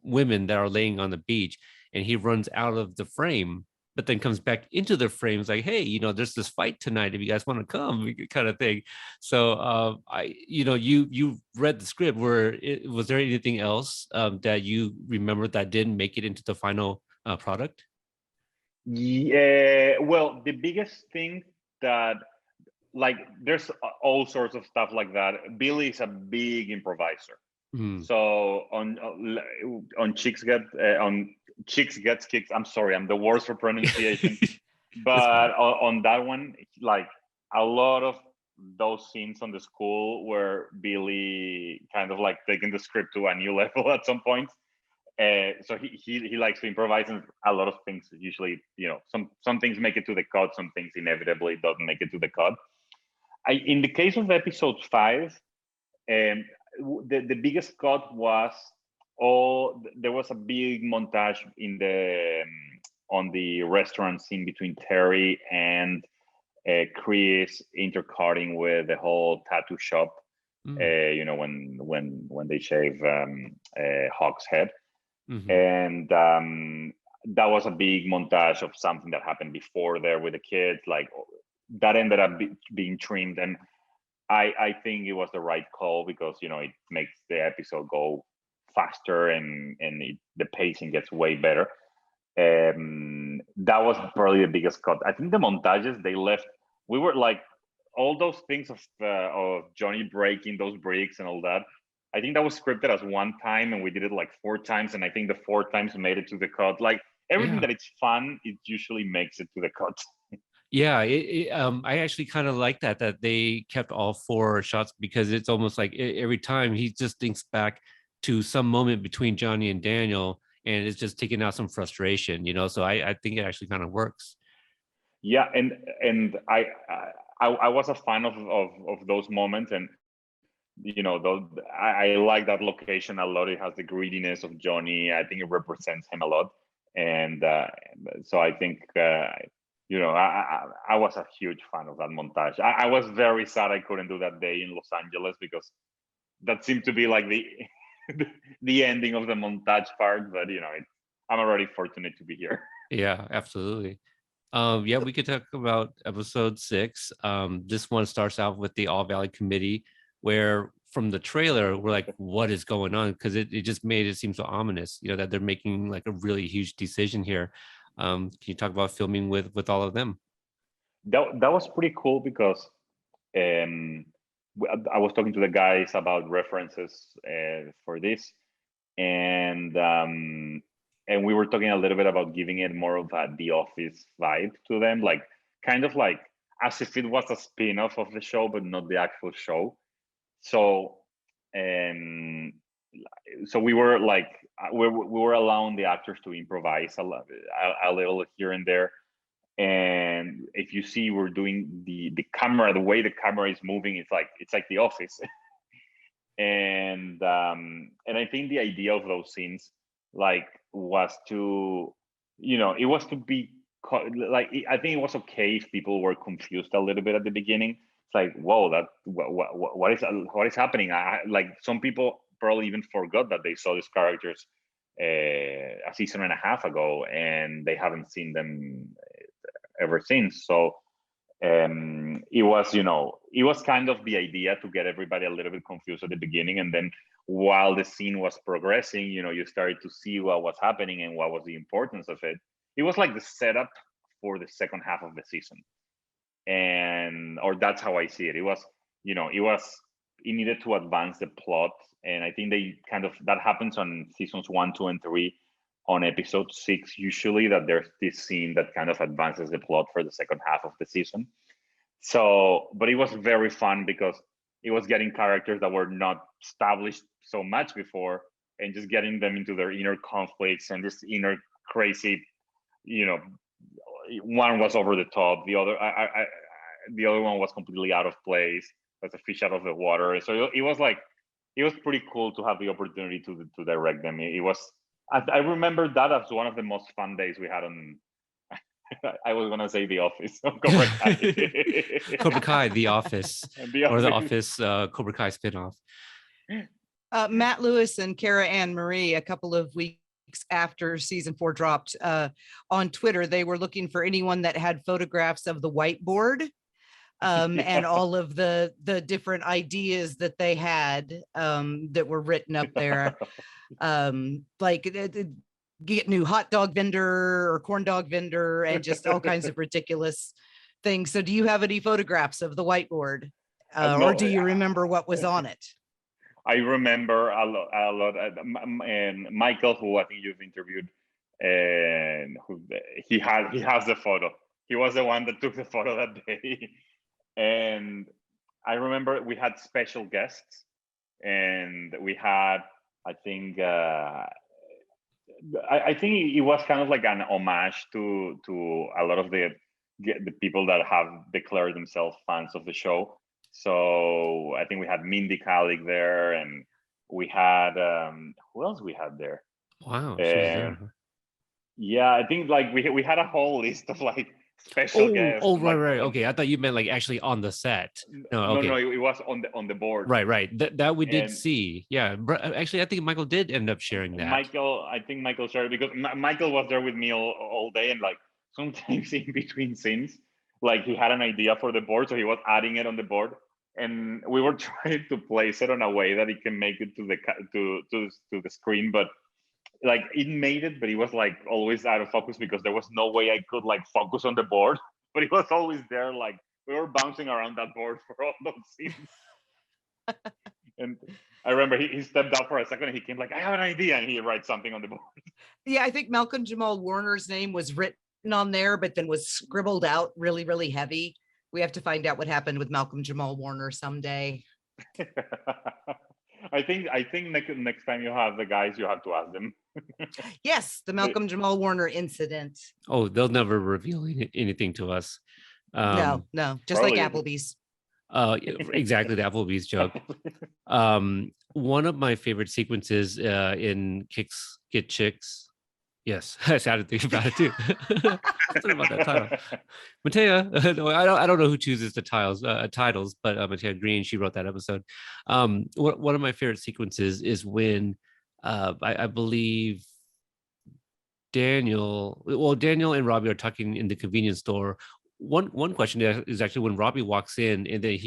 women that are laying on the beach, and he runs out of the frame, but then comes back into the frames like, hey, there's this fight tonight if you guys want to come, kind of thing. So you read the script. Was there anything else that you remember that didn't make it into the final product? Yeah, well, the biggest thing that, like, there's all sorts of stuff like that. Billy is a big improviser. So on Chicks Gets Kicks, I'm sorry, I'm the worst for pronunciation. But on that one, like, a lot of those scenes on the school where Billy kind of like taking the script to a new level at some point. So he likes to improvise, and a lot of things usually, some things make it to the cut, some things inevitably doesn't make it to the cut. In the case of episode 5, the biggest cut was there was a big montage in on the restaurant scene between Terry and Chris, intercutting with the whole tattoo shop. When they shave Hawk's head. And that was a big montage of something that happened before there with the kids. Like, that ended up being trimmed, and I think it was the right call, because it makes the episode go faster, and the pacing gets way better. That was probably the biggest cut. I think the montages they left, we were like, all those things of Johnny breaking those bricks and all that, I think that was scripted as one time, and we did it like 4 times, and I think the 4 times made it to the cut. Like, everything that it's fun, it usually makes it to the cut. Yeah, I actually kind of like that they kept all 4 shots, because it's almost like every time he just thinks back to some moment between Johnny and Daniel, and it's just taking out some frustration, So I think it actually kind of works. Yeah, and I was a fan of those moments, and I like that location a lot. It has the greediness of Johnny. I think it represents him a lot, and so I think I was a huge fan of that montage. I was very sad I couldn't do that day in Los Angeles, because that seemed to be like the ending of the montage part. But I'm already fortunate to be here. Yeah, absolutely. Yeah, we could talk about episode 6. This one starts out with the All Valley Committee, where from the trailer we're like, what is going on? Because it just made it seem so ominous, that they're making like a really huge decision here. Can you talk about filming with all of them? That was pretty cool, because I was talking to the guys about references for this, and we were talking a little bit about giving it more of a The Office vibe to them, like, kind of like as if it was a spin-off of the show, but not the actual show. So and so we were like we were allowing the actors to improvise a little here and there. And if you see, we're doing the camera, the way the camera is moving, it's like The Office. And I think the idea of those scenes like was to, it was to be like, I think it was okay if people were confused a little bit at the beginning. It's like, whoa, that what is happening? Like some people probably even forgot that they saw these characters a season and a half ago, and they haven't seen them ever since. So it was kind of the idea to get everybody a little bit confused at the beginning, and then while the scene was progressing, you started to see what was happening and what was the importance of it. It was like the setup for the second half of the season, or that's how I see it. It was, it needed to advance the plot, and I think they kind of, that happens on seasons 1, 2, and 3. On episode 6, usually, that there's this scene that kind of advances the plot for the second half of the season. So, but it was very fun because it was getting characters that were not established so much before, and just getting them into their inner conflicts and this inner crazy, one was over the top, the other one was completely out of place, as a fish out of the water. So it was pretty cool to have the opportunity to direct them. It was, I remember that as one of the most fun days we had on. I was gonna say The Office. Cobra Kai. Cobra Kai, The Office, or The Office Cobra Kai spinoff. Matt Lewis and Cara Ann Marie, a couple of weeks after season 4 dropped, on Twitter, they were looking for anyone that had photographs of the whiteboard. And all of the different ideas that they had that were written up there, like get new hot dog vendor or corn dog vendor, and just all kinds of ridiculous things. So do you have any photographs of the whiteboard, No, or do you remember what was on it? I remember a lot. And Michael, who I think you've interviewed, and he has the photo. He was the one that took the photo that day. And I remember we had special guests, and we had, I think it was kind of like an homage to a lot of the people that have declared themselves fans of the show. So I think we had Mindy Kaling there, and we had who else we had there? Wow. She was there, huh? Yeah, I think like we had a whole list of like special guests. Oh, right. Okay, I thought you meant like actually on the set. No, okay. No, it was on the board. Right. That we did see. Yeah, actually, I think Michael did end up sharing that. I think Michael shared, because Michael was there with me all day, and like sometimes in between scenes, like he had an idea for the board, so he was adding it on the board, and we were trying to place it in a way that it can make it to the screen, but like it made it, but it was like always out of focus because there was no way I could like focus on the board, but it was always there. Like we were bouncing around that board for all those scenes. And I remember he stepped out for a second, and he came like, I have an idea, and he writes something on the board. Yeah, I think Malcolm Jamal Warner's name was written on there, but then was scribbled out really, really heavy. We have to find out what happened with Malcolm Jamal Warner someday. I think next time you have the guys, you have to ask them. Yes, the Malcolm Jamal Warner incident. Oh, they'll never reveal anything to us. No, just probably. like Applebee's. Exactly, the Applebee's joke. One of my favorite sequences in Kicks Get Chicks. Yes, I had to think about it too. Sorry about that title. Matea, no, I don't know who chooses the titles, but Matea Green, she wrote that episode. One of my favorite sequences is when I believe Daniel and Robbie are talking in the convenience store. One question is actually when Robbie walks in, and then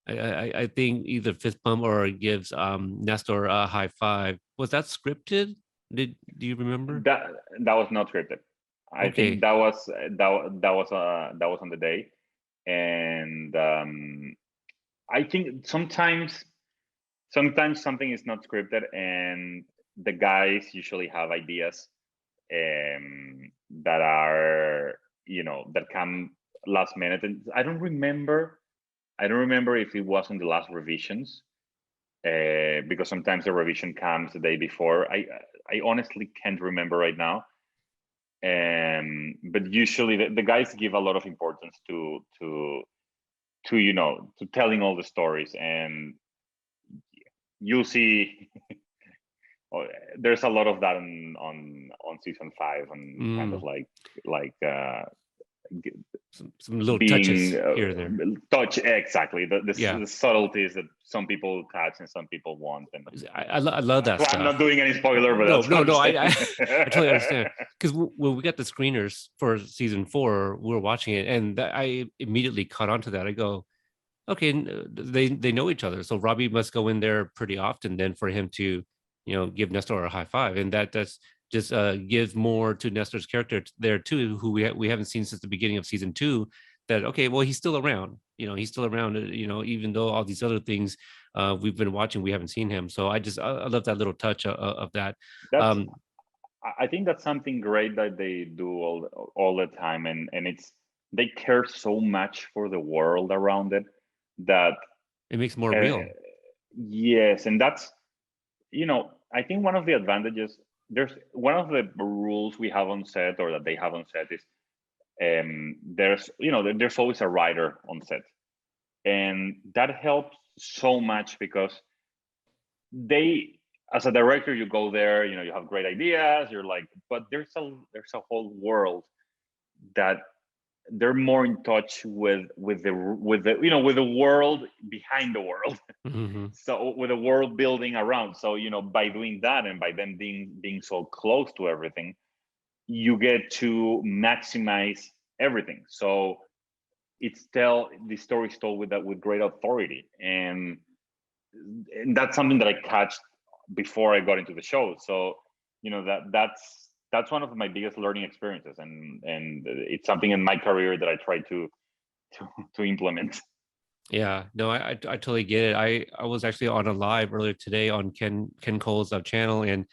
I think either fist bump or gives Nestor a high five. Was that scripted? Do you remember? That was not scripted. I think that was on the day, and I think sometimes something is not scripted, and the guys usually have ideas that are that come last minute, and I don't remember if it was on the last revisions, because sometimes the revision comes the day before. I honestly can't remember right now. But usually the guys give a lot of importance to to telling all the stories, and you'll see there's a lot of that on season 5, and kind of like some little being touches here and there. touch exactly Yeah. the subtleties that some people catch and some people won't. And I love that well, stuff. I'm not doing any spoiler, but no, I totally understand, because when we got the screeners for season 4, we were watching it, and I immediately caught on to that. I go, okay, they know each other, so Robbie must go in there pretty often then for him to give Nestor a high five, and that's just gives more to Nestor's character there too, who we haven't seen since the beginning of season 2. That, okay, well, he's still around, he's still around, even though all these other things we've been watching, we haven't seen him. So I love that little touch of that. that's I think that's something great that they do all the time, and it's they care so much for the world around it that it makes more real. Yes, and that's I think one of the advantages, there's one of the rules we have on set, or that they have on set, is there's always a writer on set, and that helps so much because they, as a director, you go there, you have great ideas, you're like, but there's a whole world that they're more in touch with the world behind the world. Mm-hmm. So with the world building around, so by doing that, and by them being so close to everything, you get to maximize everything. So the story is told with great authority, and that's something that I catch before I got into the show. So that's one of my biggest learning experiences, and it's something in my career that I try to implement. Yeah, no, I totally get it. I was actually on a live earlier today on Ken Cole's channel, and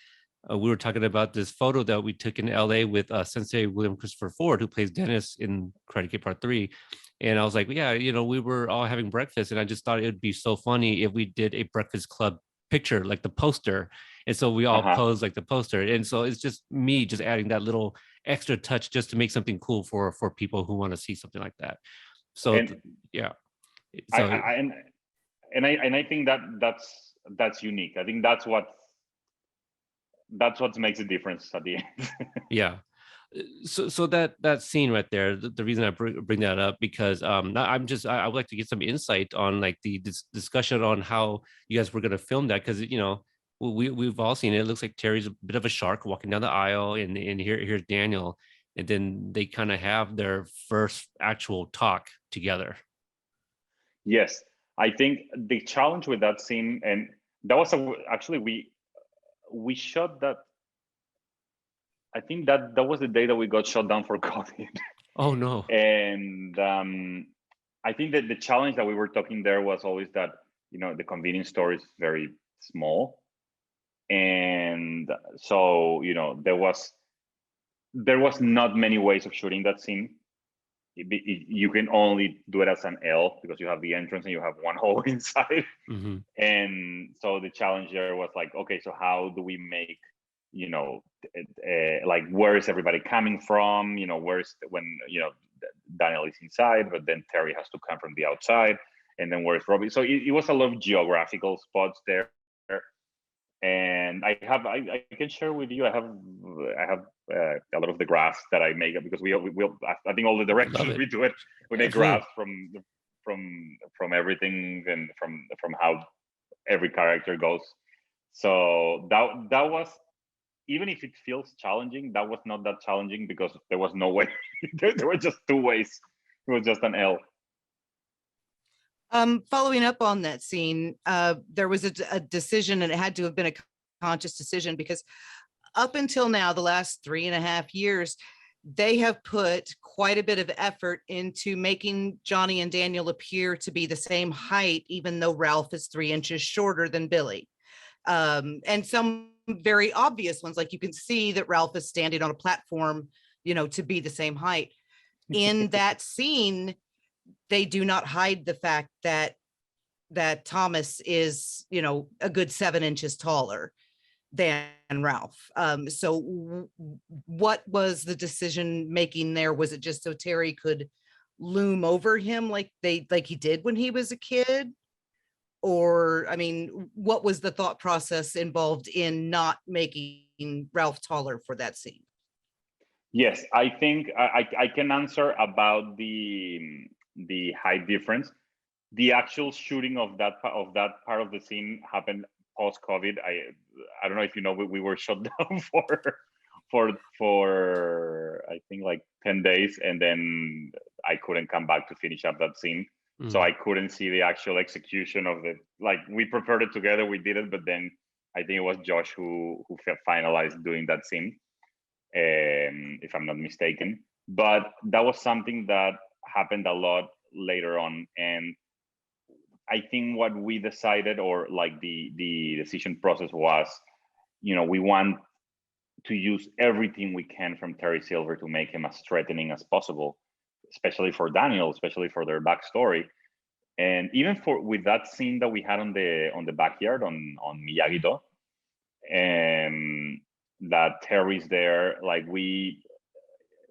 we were talking about this photo that we took in LA with Sensei William Christopher Ford, who plays Dennis in Karate Kid Part 3. And I was like, yeah, we were all having breakfast, and I just thought it would be so funny if we did a Breakfast Club picture, like the poster. And so we all posed like the poster. And so it's just me just adding that little extra touch just to make something cool for people who want to see something like that. So yeah. So I think that's unique. I think that's what makes a difference at the end. Yeah. So that scene right there, the reason I bring that up, because I would like to get some insight on like the discussion on how you guys were going to film that, because we've all seen it. It looks like Terry's a bit of a shark walking down the aisle, and here's Daniel, and then they kind of have their first actual talk together. Yes, I think the challenge with that scene, and that was actually we shot that. I think that was the day that we got shut down for COVID. Oh no! And I think that the challenge that we were talking there was always that the convenience store is very small, and so there was not many ways of shooting that scene. You can only do it as an L because you have the entrance and you have one hole inside. Mm-hmm. And so the challenge there was like, okay, so how do we make like, where is everybody coming from? Where's when Daniel is inside, but then Terry has to come from the outside, and then where's Robbie? So it was a lot of geographical spots there, and I can share with you. I have a lot of the graphs that I make, because we I think all the directions we do it. We make graphs from everything, and from how every character goes. So that was, even if it feels challenging, that was not that challenging, because there was no way. There were just two ways. It was just an L. Following up on that scene, there was a decision, and it had to have been a conscious decision, because up until now, the last 3.5 years, they have put quite a bit of effort into making Johnny and Daniel appear to be the same height, even though Ralph is 3 inches shorter than Billy. And some very obvious ones, like you can see that Ralph is standing on a platform, to be the same height. In that scene, they do not hide the fact that that Thomas is, you know, a good 7 inches taller than Ralph. So what was the decision making there? Was it just so Terry could loom over him like he did when he was a kid? Or, I mean, what was the thought process involved in not making Ralph taller for that scene? Yes, I think I can answer about the height difference. The actual shooting of that part of the scene happened post COVID. I don't know if you know, we were shut down for I think like 10 days, and then I couldn't come back to finish up that scene. So I couldn't see the actual execution of the, like, we prepared it together, we did it, but then I think it was Josh who finalized doing that scene, if I'm not mistaken. But that was something that happened a lot later on, and I think what we decided, or like the decision process was, you know, we want to use everything we can from Terry Silver to make him as threatening as possible, especially for Daniel, especially for their backstory. And even for with that scene that we had on the backyard on Miyagi-Do, and that Terry's there, like we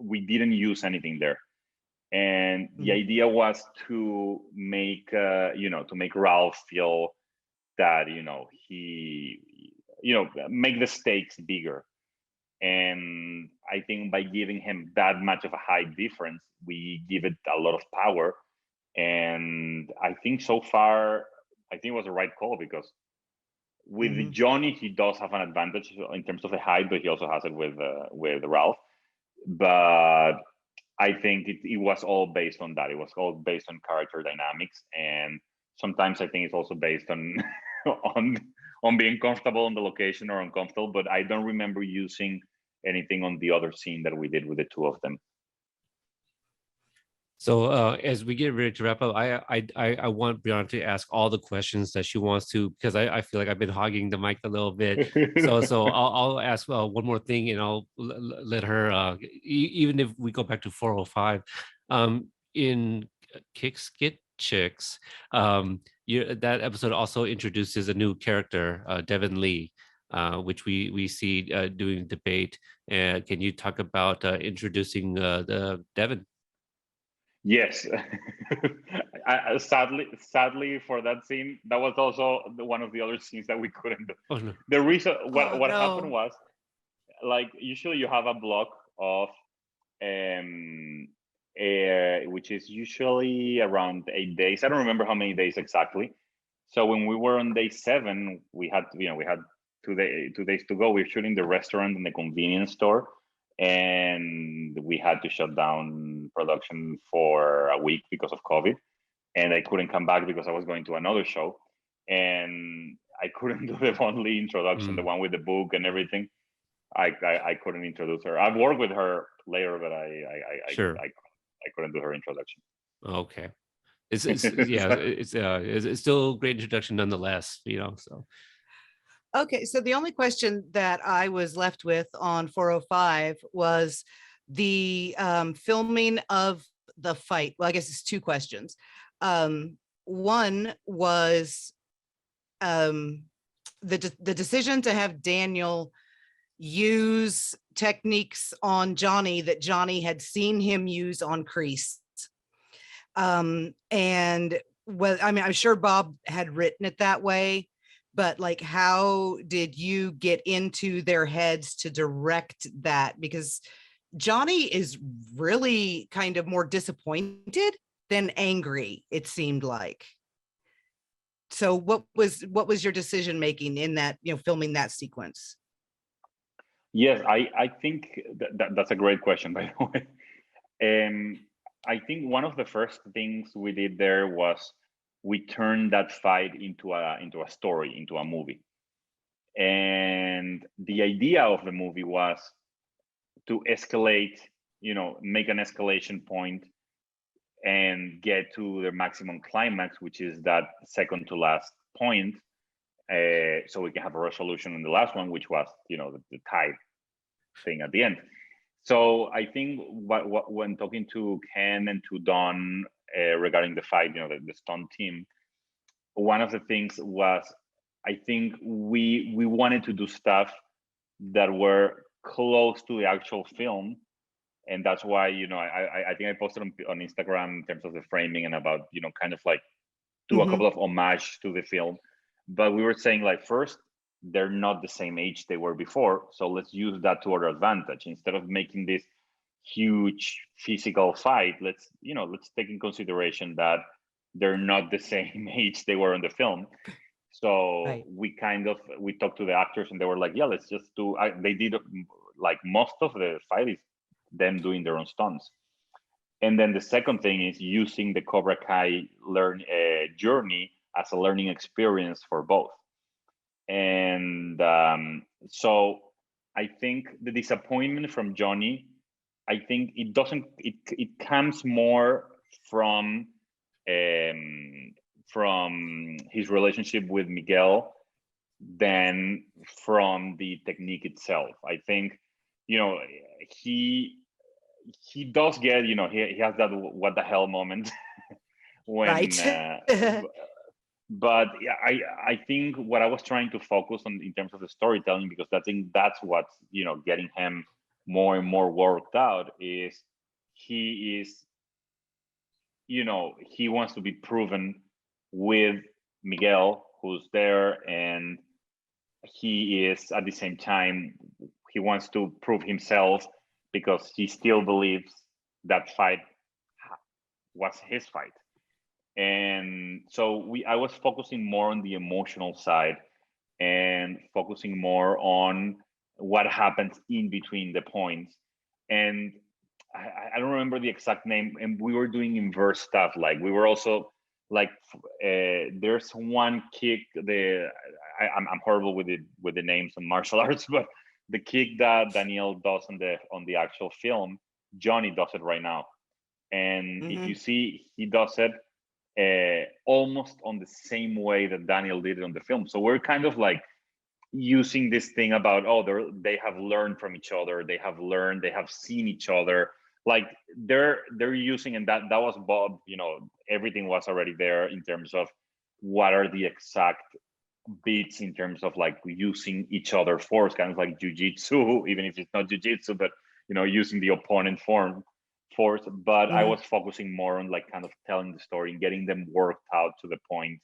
didn't use anything there. And the idea was to make to make Ralph feel that, he, make the stakes bigger. And I think by giving him that much of a height difference, we give it a lot of power. And I think so far, I think it was the right call, because with Johnny, he does have an advantage in terms of the height, but he also has it with Ralph. But I think it was all based on that. It was all based on character dynamics, and sometimes I think it's also based on on being comfortable on the location or uncomfortable. But I don't remember using anything on the other scene that we did with the two of them. So as we get ready to wrap up, I want Brihana to ask all the questions that she wants to, because I feel like I've been hogging the mic a little bit. So I'll ask one more thing, and I'll let her. Even if we go back to 405, in Kick Skit Chicks, that episode also introduces a new character, Devin Lee, which we see doing debate. And can you talk about introducing the Devin? Yes. Sadly for that scene, that was also one of the other scenes that we couldn't do. Oh, no. The reason what no. happened was, like, usually you have a block of which is usually around 8 days. I don't remember how many days exactly. So when we were on day 7, we had 2 days to go. We were shooting the restaurant and the convenience store, and we had to shut down production for a week because of COVID. And I couldn't come back because I was going to another show, and I couldn't do the only introduction, the one with the book and everything. I couldn't introduce her. I've worked with her later, but I couldn't do her introduction. Okay. It's still a great introduction nonetheless, so. Okay, so the only question that I was left with on 405 was the filming of the fight. Well, I guess it's 2 questions. One was the decision to have Daniel use techniques on Johnny that Johnny had seen him use on Kreese. And well, I mean, I'm sure Bob had written it that way, but like, how did you get into their heads to direct that? Because Johnny is really kind of more disappointed than angry, it seemed like. So what was your decision making in that, filming that sequence? Yes, I think that's a great question, by the way. I think one of the first things we did there was we turned that fight into a story, into a movie. And the idea of the movie was to escalate, make an escalation point and get to the maximum climax, which is that second to last point. So we can have a resolution in the last one, which was, the tide thing at the end. So I think when talking to Ken and to Don regarding the fight, the stunt team, one of the things was, I think we wanted to do stuff that were close to the actual film, and that's why, you know, I think I posted on Instagram in terms of the framing and about, you know, kind of like do a couple of homage to the film. But we were saying, like, first, they're not the same age they were before, so let's use that to our advantage. Instead of making this huge physical fight, let's take in consideration that they're not the same age they were in the film. So Right. we talked to the actors, and they were like, yeah, let's just do, they did, like, most of the fight is them doing their own stunts. And then the second thing is using the Cobra Kai journey as a learning experience for both. And so I think the disappointment from Johnny, I think it comes more from his relationship with Miguel than from the technique itself. I think, you know, he does get, you know, he has that what the hell moment when Right. but yeah, I think what I was trying to focus on in terms of the storytelling, because I think that's what's, you know, getting him more and more worked out, is he is, you know, he wants to be proven with Miguel, who's there, and he is at the same time, he wants to prove himself because he still believes that fight was his fight. And so I was focusing more on the emotional side and focusing more on what happens in between the points. And I don't remember the exact name, and we were doing inverse stuff. Like, we were also like, there's one kick, I'm horrible with the names and martial arts, but the kick that Daniel does on the actual film, Johnny does it right now. And if you see, he does it almost on the same way that Daniel did it on the film. So we're kind of like using this thing about, oh, they have learned from each other, they have seen each other, like they're using, and that was Bob, you know, everything was already there in terms of what are the exact beats in terms of like using each other force, kind of like jiu-jitsu, even if it's not jiu-jitsu, but, you know, using the opponent force. But I was focusing more on like kind of telling the story and getting them worked out to the point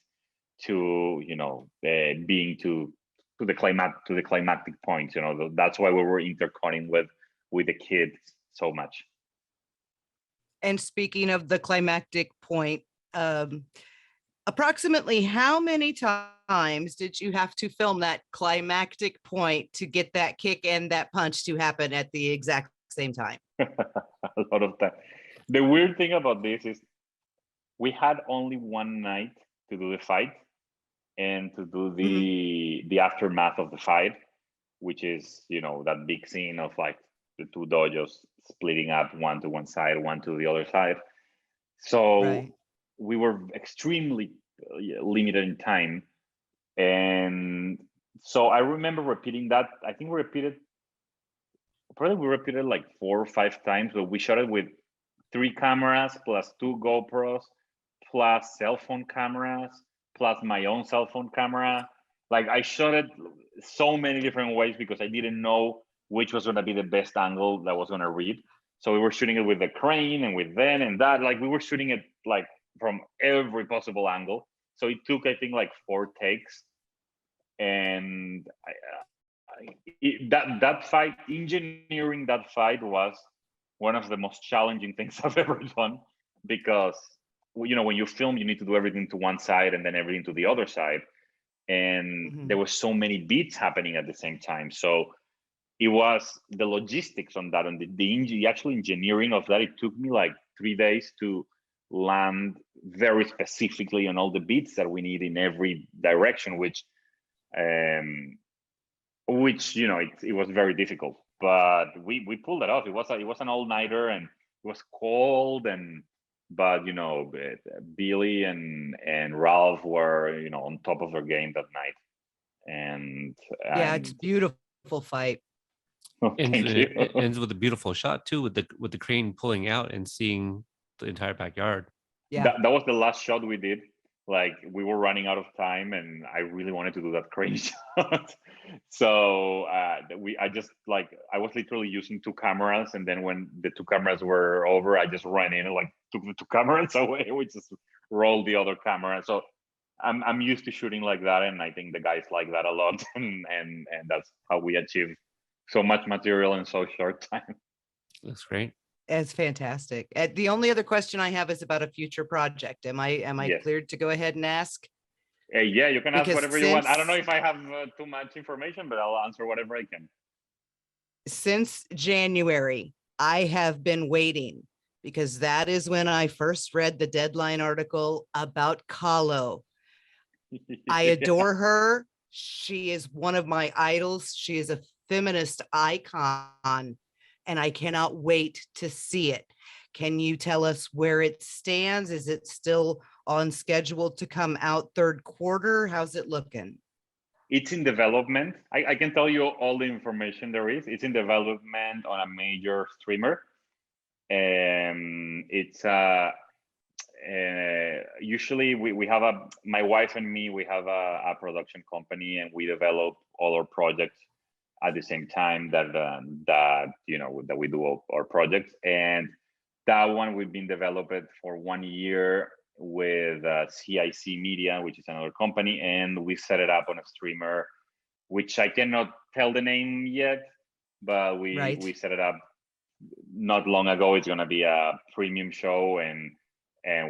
to, you know, being to the climactic point. You know, that's why we were intercutting with the kids so much. And speaking of the climactic point, approximately how many times did you have to film that climactic point to get that kick and that punch to happen at the exact same time? A lot of time. The weird thing about this is we had only one night to do the fight and to do the aftermath of the fight, which is, you know, that big scene of like the two dojos splitting up, one to one side, one to the other side. So Right. we were extremely limited in time. And so I remember repeating that. I think we repeated like 4 or 5 times, but we shot it with 3 cameras plus 2 GoPros plus cell phone cameras plus my own cell phone camera. Like, I shot it so many different ways because I didn't know which was going to be the best angle that was going to read. So we were shooting it with the crane and with then and that. Like, we were shooting it like from every possible angle. So it took, I think, like 4 takes. And that fight, engineering that fight, was one of the most challenging things I've ever done, because, you know, when you film, you need to do everything to one side and then everything to the other side, and there were so many beats happening at the same time. So it was the logistics on that, and the actual engineering of that. It took me like 3 days to land very specifically on all the beats that we need in every direction, which you know, it was very difficult, but we pulled it off. It was an all-nighter, and it was cold, but you know, Billy and Ralph were, you know, on top of their game that night. And yeah, it's beautiful fight. Oh, And thank you. it ends with a beautiful shot too, with the crane pulling out and seeing the entire backyard. Yeah. That was the last shot we did. like we were running out of time, and I really wanted to do that crane shot. So I just like, I was literally using two cameras, and then when the two cameras were over, I just ran in and like took the two cameras away. We just rolled the other camera. So I'm used to shooting like that, and I think the guys like that a lot, and that's how we achieve so much material in so short time. That's great. It's fantastic. The only other question I have is about a future project. Am I Yes. cleared to go ahead and ask? Yeah, you can ask Because whatever you want. I don't know since- if I have too much information, but I'll answer whatever I can. Since January, I have been waiting, because that is when I first read the Deadline article about Kahlo. I adore her. She is one of my idols. She is a feminist icon, and I cannot wait to see it. Can you tell us where it stands? Is it still on schedule to come out third quarter? How's it looking? It's in development. I can tell you all the information there is. It's in development on a major streamer. It's usually we have my wife and me, we have a production company, and we develop all our projects at the same time that we do our projects. And that one we've been developed for 1 year with CIC Media, which is another company, and we set it up on a streamer, which I cannot tell the name yet, but we set it up not long ago. It's going to be a premium show, and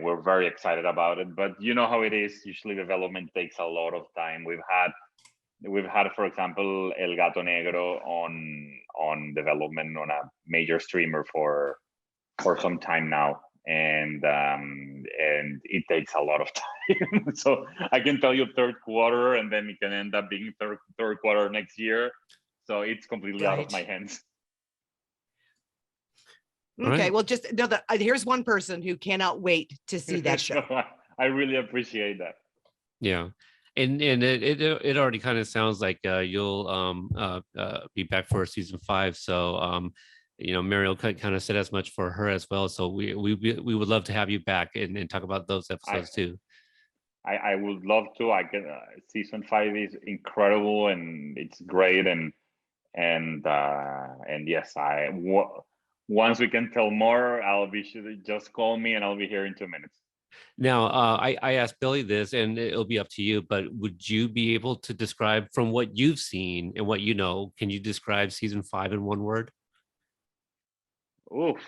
we're very excited about it. But you know how it is. Usually development takes a lot of time. We've had, for example, El Gato Negro on development on a major streamer for some time now, and it takes a lot of time. So I can tell you third quarter, and then it can end up being third quarter next year. So it's completely out of my hands. Okay, Right. well, just know that here's one person who cannot wait to see that show. I really appreciate that. Yeah. And it already kind of sounds like you'll be back for season 5. So Mariel kind of said as much for her as well. So we would love to have you back and talk about those episodes too. I would love to. I can. Season 5 is incredible, and it's great, and yes, once we can tell more, I'll be sure to just call me, and I'll be here in 2 minutes. Now, I asked Billy this, and it'll be up to you, but would you be able to describe, from what you've seen and what you know, can you describe season 5 in one word? Oof.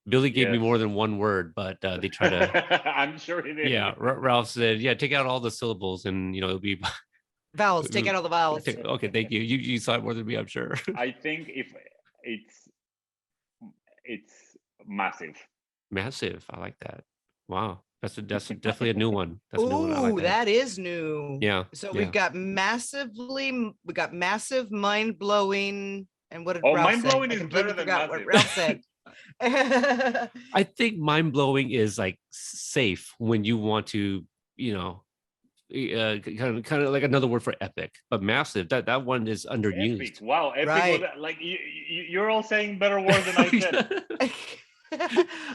Billy gave me more than one word, but they try to. I'm sure he did. Yeah, Ralph said, yeah, take out all the syllables, and it'll be vowels. Take out all the vowels. Okay, thank you. You saw it more than me, I'm sure. I think if it's massive. Massive. I like that. Wow, that's definitely a new one. That's Ooh, a new one. I like that is new. Yeah. So we've got massive, mind blowing, and what did Ralph mind blowing say? is better than massive. What Ralph said. I think mind blowing is like safe when you want to, kind of like another word for epic, but massive. That one is underused. Epic. Wow, epic. Right. Like you're all saying better words than I said.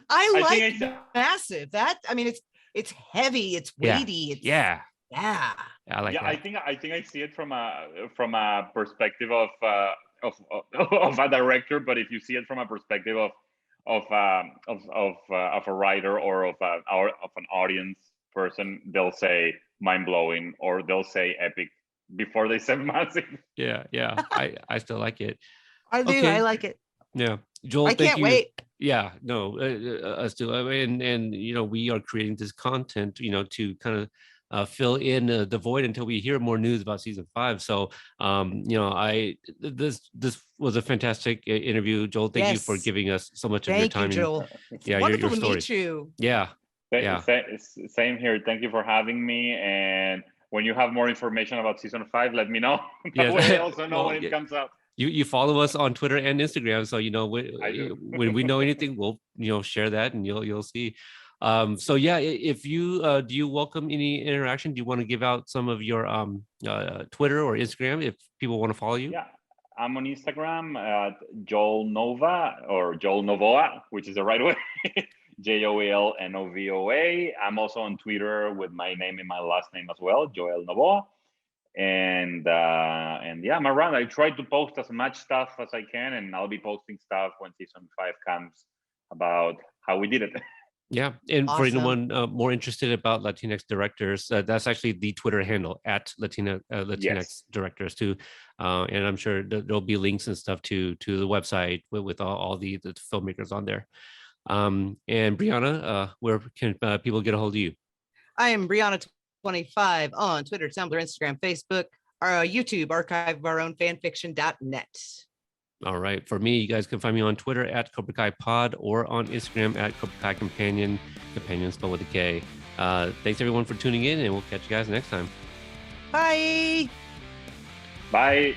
I like massive. That, I mean, it's heavy, it's weighty. Yeah. I like that. I think I see it from a perspective of a director, but if you see it from a perspective of a writer or of an audience person, they'll say mind blowing or they'll say epic before they say massive. Yeah. I still like it. I do. Okay. I like it. Yeah, Joel, I can't wait. Yeah, no, us too. And we are creating this content, to kind of fill in the void until we hear more news about season 5. So, this was a fantastic interview, Joel. Thank you for giving us so much of your time. Thank you, Joel. Yeah, wonderful your to meet you. Yeah. Same here. Thank you for having me. And when you have more information about season 5, let me know. That way I also know when it comes out. You follow us on Twitter and Instagram, so when we know anything, we'll share that, and you'll see. So yeah, if you do you welcome any interaction? Do you want to give out some of your Twitter or Instagram if people want to follow you? Yeah, I'm on Instagram at Joel Nova or Joel Novoa, which is the right way. JoelNovoa. I'm also on Twitter with my name and my last name as well, Joel Novoa. And yeah, I'm around. I try to post as much stuff as I can, and I'll be posting stuff when season 5 comes about how we did it. Yeah, and for Awesome. anyone more interested about Latinx directors, that's actually the Twitter handle at Latinx Yes. directors too, and I'm sure there'll be links and stuff to the website with all the filmmakers on there. And Brihana, where can people get a hold of you? I am Brihana25 on Twitter, Tumblr, Instagram, Facebook, our YouTube, archive of our own fanfiction.net. All right. For me, you guys can find me on Twitter at Cobra Kai Pod or on Instagram at Cobra Kai Kompanion, Kompanion spelled with a K. Thanks everyone for tuning in, and we'll catch you guys next time. Bye. Bye.